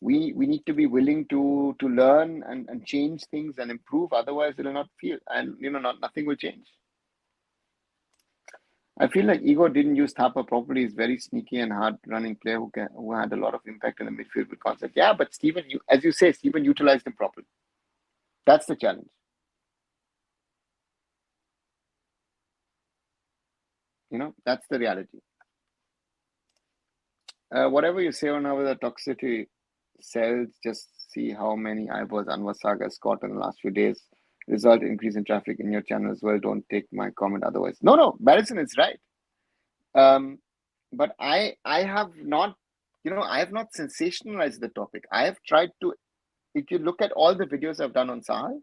We need to be willing to learn and change things and improve. Otherwise, it'll not feel, and nothing will change. I feel like Igor didn't use Thapa properly. He's very sneaky and hard running player who had a lot of impact in the midfield with concept. Yeah, but Stephen, as you say, Stephen utilized him properly. That's the challenge. That's the reality. Whatever you say on how the toxicity sells, just see how many eyeballs Anwar Saga has got in the last few days. Result increase in traffic in your channel as well. Don't take my comment otherwise. No, Barrison is right. But I have not, I have not sensationalized the topic. I have tried to, if you look at all the videos I've done on Sahal,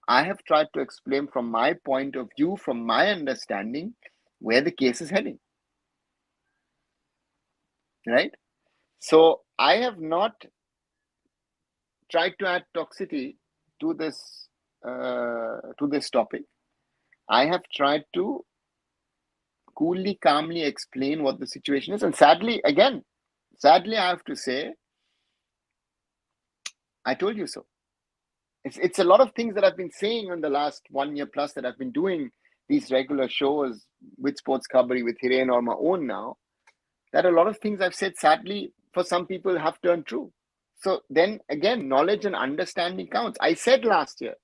I have tried to explain from my point of view, from my understanding, where the case is heading. Right? So I have not tried to add toxicity to this topic. I have tried to coolly, calmly explain what the situation is. And sadly, I have to say, I told you so. It's a lot of things that I've been saying in the last 1 year plus that I've been doing these regular shows with Sports Khabari, with Hiren, or my own now, that a lot of things I've said, sadly, for some people have turned true. So then again, knowledge and understanding counts. I said last year,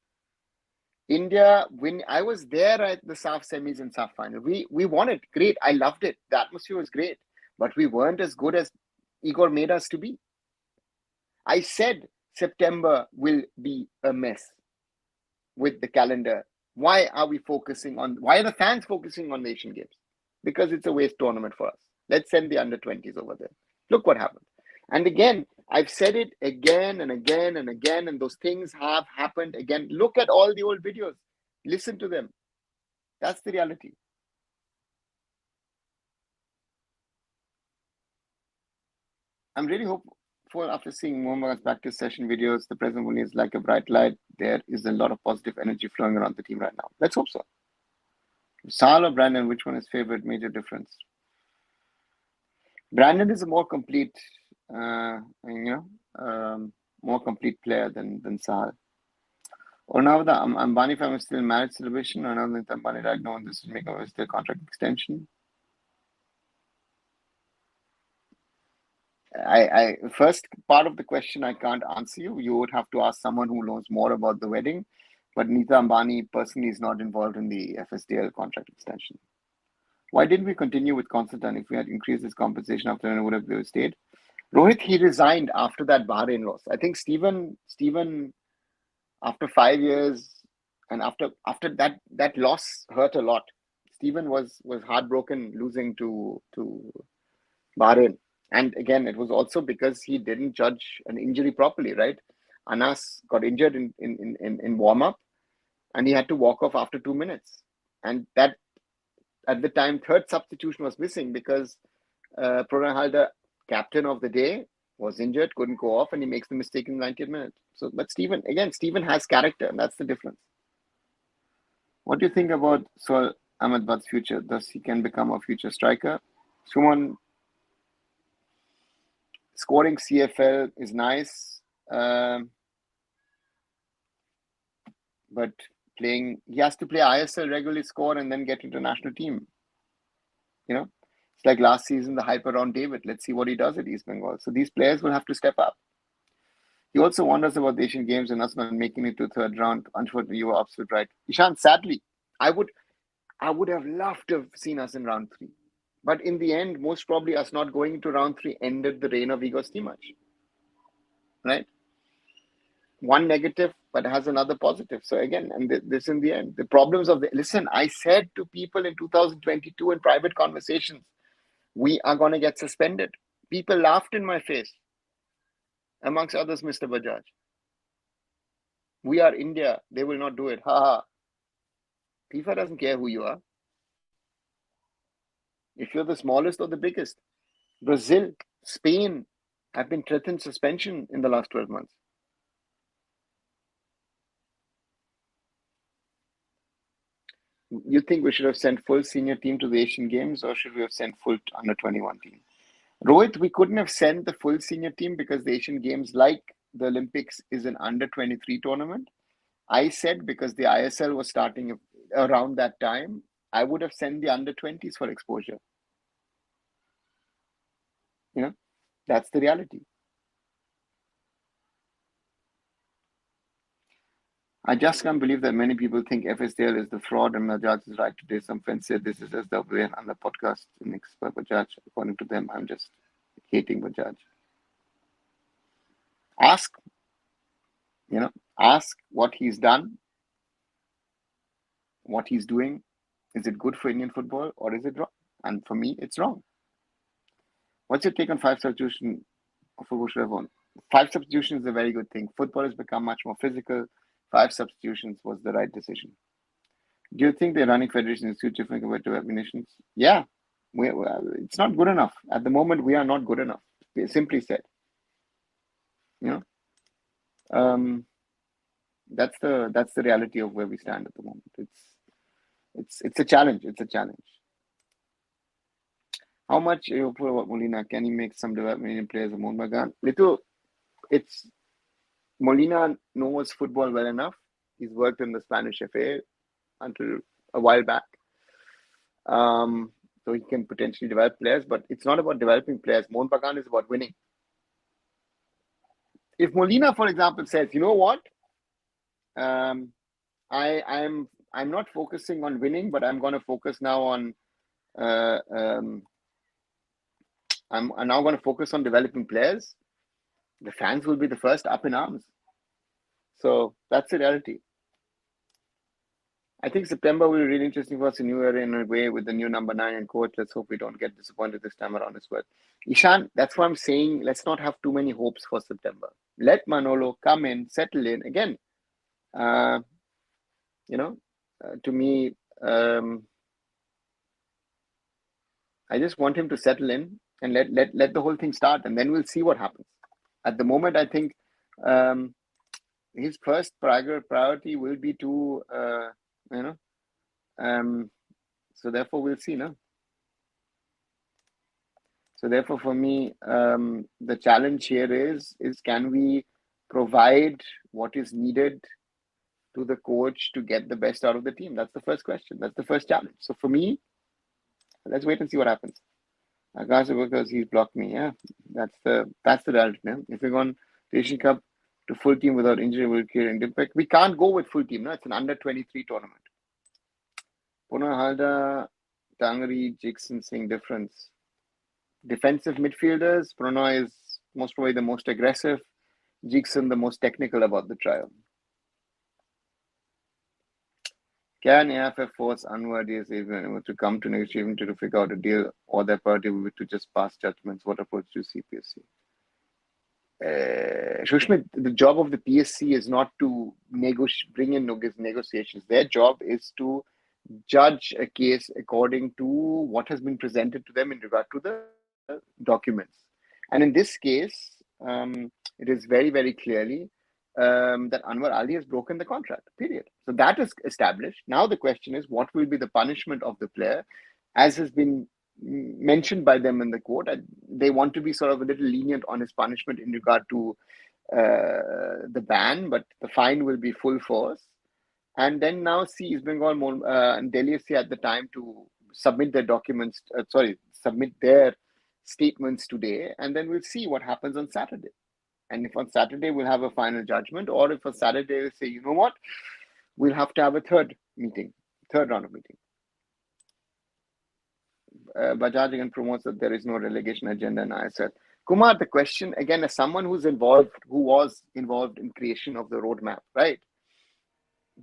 India, when I was there at the SAF semis and SAF final, we won it. Great. I loved it. The atmosphere was great. But we weren't as good as Igor made us to be. I said September will be a mess with the calendar. Why are the fans focusing on the Asian Games? Because it's a waste tournament for us. Let's send the under-20s over there. Look what happened. And again, I've said it again and again and again, and those things have happened again. Look at all the old videos. Listen to them. That's the reality. I'm really hopeful after seeing Mohun's practice session videos. The present one is like a bright light. There is a lot of positive energy flowing around the team right now. Let's hope so. Sal or Brandon, which one is favorite? Major difference. Brandon is a more complete, more complete player than Sahal. Or now the Ambani family is still in marriage celebration, or now the Ambani right now this is making a still contract extension. I first part of the question I can't answer you. You would have to ask someone who knows more about the wedding. But Nita Ambani personally is not involved in the FSDL contract extension. Why didn't we continue with Constantine? If we had increased his compensation after, then would have stayed. Rohit, he resigned after that Bahrain loss. I think Stephen, after 5 years and after that loss hurt a lot. Stephen was heartbroken losing to Bahrain. And again, it was also because he didn't judge an injury properly, right? Anas got injured in warm-up and he had to walk off after 2 minutes. And that, at the time, third substitution was missing because Pranay Halder, captain of the day, was injured, couldn't go off, and he makes the mistake in the 90th minute. So, but Stephen has character, and that's the difference. What do you think about Sohail Ahmedabad's future? Thus, he can become a future striker. Suman, scoring CFL is nice, but he has to play ISL regularly, score, and then get into national team. It's like last season, the hype around David. Let's see what he does at East Bengal. So these players will have to step up. He also wonders about the Asian Games and us not making it to third round. Unfortunately, you were absolutely right. Ishan, sadly, I would have loved to have seen us in round 3. But in the end, most probably us not going to round 3 ended the reign of Igor Stimac. Right? One negative, but has another positive. So again, and this in the end, the problems of listen, I said to people in 2022 in private conversations, we are going to get suspended. People laughed in my face. Amongst others, Mr. Bajaj. We are India. They will not do it. Ha ha. FIFA doesn't care who you are. If you're the smallest or the biggest. Brazil, Spain have been threatened suspension in the last 12 months. You think we should have sent full senior team to the Asian Games, or should we have sent full under 21 team? Rohit, we couldn't have sent the full senior team because the Asian Games, like the Olympics, is an under 23 tournament. I said because the ISL was starting around that time, I would have sent the under 20s for exposure. That's the reality. I just can't believe that many people think FSDL is the fraud, and Bajaj is right today. Some friends said this is as the way on the podcast next by Bajaj. According to them, I'm just hating Bajaj. Ask what he's done, what he's doing. Is it good for Indian football or is it wrong? And for me, it's wrong. What's your take on 5 substitution football should have won? 5 substitutions is a very good thing. Football has become much more physical. 5 substitutions was the right decision. Do you think the running federation is too different compared to nations? Yeah, it's not good enough. At the moment, we are not good enough. Simply said. That's the reality of where we stand at the moment. It's a challenge. It's a challenge. How much you put about Molina? Can he make some development in players of Mohun Bagan? It's Molina knows football well enough. He's worked in the Spanish FA until a while back. So he can potentially develop players, but it's not about developing players. Mohun Bagan is about winning. If Molina, for example, says, you know what, I'm not focusing on winning, but I'm going to focus now on I'm now going to focus on developing players, the fans will be the first up in arms. So that's the reality. I think September will be really interesting for us in New Year in a way with the new number 9 and coach. Let's hope we don't get disappointed this time around as well. Ishan, that's why I'm saying let's not have too many hopes for September. Let Manolo come in, settle in. Again, to me, I just want him to settle in and let the whole thing start, and then we'll see what happens. At the moment, I think his first priority will be to, so therefore we'll see, no? So therefore, for me, the challenge here is can we provide what is needed to the coach to get the best out of the team? That's the first question. That's the first challenge. So for me, let's wait and see what happens. Because he's blocked me. Yeah, that's the reality. Yeah? If we're going to Asian Cup to full team without injury, will create an impact. We can't go with full team. No, it's an under 23 tournament. Puna Halda, Tangri, Jackson saying difference. Defensive midfielders. Prannoy is most probably the most aggressive. Jackson the most technical about the trial. Can AIFF force Anwar Ali to come to negotiation to figure out a deal, or their party will be to just pass judgments? What approach do you see, PSC? Shushmit, the job of the PSC is not to bring in negotiations. Their job is to judge a case according to what has been presented to them in regard to the documents. And in this case, it is very, very clearly that Anwar Ali has broken the contract, period. So that is established. Now the question is, what will be the punishment of the player? As has been mentioned by them in the quote, they want to be sort of a little lenient on his punishment in regard to the ban, but the fine will be full force. And then now see East Bengal and Delhi FC at the time to submit their documents, submit their statements today, and then we'll see what happens on Saturday. And if on Saturday we'll have a final judgment, or if on Saturday we'll say, you know what, we'll have to have a third round of meeting. Bajaj again promotes that there is no relegation agenda in ISL. Kumar, the question again, as someone who was involved in creation of the roadmap, right?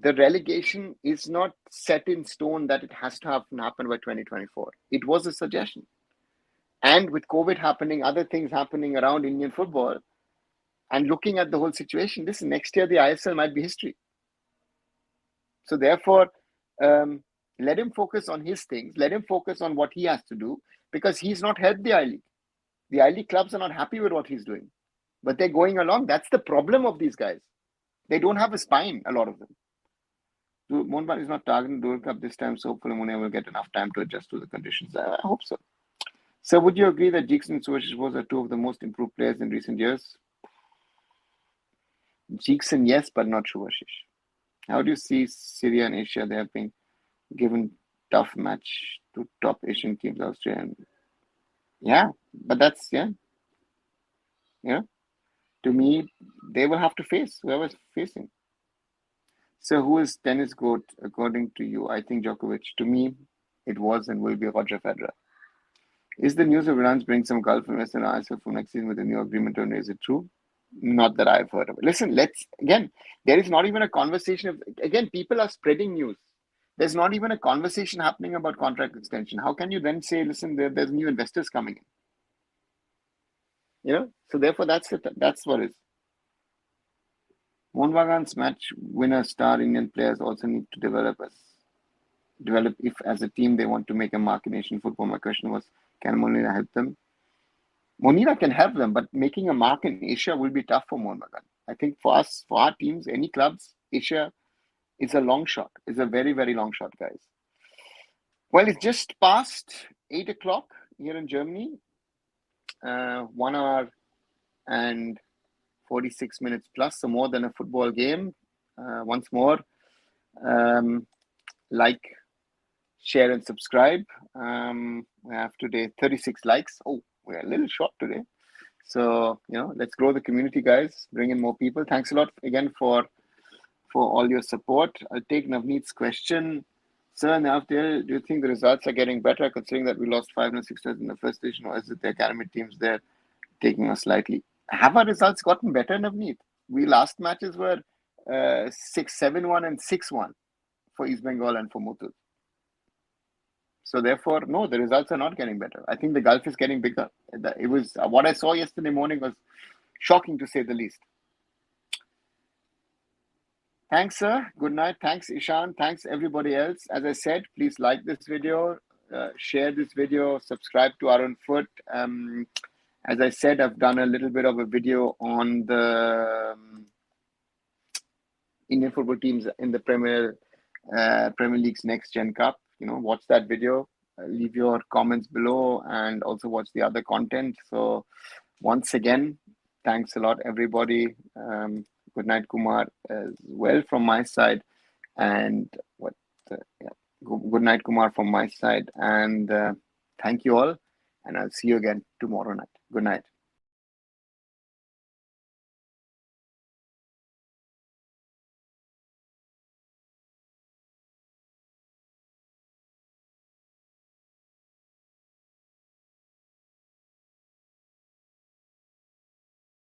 The relegation is not set in stone that it has to happen by 2024. It was a suggestion. And with COVID happening, other things happening around Indian football, and looking at the whole situation, next year the ISL might be history. So therefore, let him focus on his things. Let him focus on what he has to do, because he's not helped the I-League. The I-League clubs are not happy with what he's doing. But they're going along. That's the problem of these guys. They don't have a spine, a lot of them. Mohun Bagan is not targeting Durand Cup this time, so hopefully Mohun will get enough time to adjust to the conditions. I hope so. So would you agree that Jeeks and Subhashish are two of the most improved players in recent years? Jeeks, yes, but not Subhashish. How do you see Syria and Asia? They have been given tough match to top Asian teams, Australia. Yeah, but that's, to me, they will have to face whoever's facing. So who is tennis GOAT according to you? I think Djokovic. To me, it was and will be Roger Federer. Is the news of Iran's bring some Gulf investors and ISL for next season with a new agreement, or is it true? Not that I've heard of it. Listen, there is not even a conversation people are spreading news. There's not even a conversation happening about contract extension. How can you then say, listen, there's new investors coming in? So therefore that's what it is. Mohun Bagan's match winner star Indian players also need to develop if as a team they want to make a mark in Asian football. My question was, can Monira help them? Monira can help them, but making a mark in Asia will be tough for Mohun Bagan. I think for us, for our teams, any clubs, Asia is a long shot. It's a very, very long shot, guys. Well, it's just past 8 o'clock here in Germany. 1 hour and 46 minutes plus, so more than a football game. Once more, like, share and subscribe. We have today 36 likes. Oh, we're a little short today. So, let's grow the community, guys. Bring in more people. Thanks a lot again for all your support. I'll take Navneet's question. Sir, now do you think the results are getting better considering that we lost 5 and 6 in the first station, or is it the academy teams there taking us slightly? Have our results gotten better, Navneet? We last matches were 6-7-1 and 6-1 for East Bengal and for Muthu. So therefore, no, the results are not getting better. I think the gulf is getting bigger. It was what I saw yesterday morning was shocking, to say the least. Thanks, sir. Good night. Thanks, Ishan. Thanks, everybody else. As I said, please like this video, share this video, subscribe to arunfoot. As I said, I've done a little bit of a video on the Indian football teams in the Premier League's Next Gen Cup. Watch that video. Leave your comments below and also watch the other content. So once again, thanks a lot, everybody. Good night, Kumar, as well from my side. And good night, Kumar, from my side. And thank you all. And I'll see you again tomorrow night. Good night.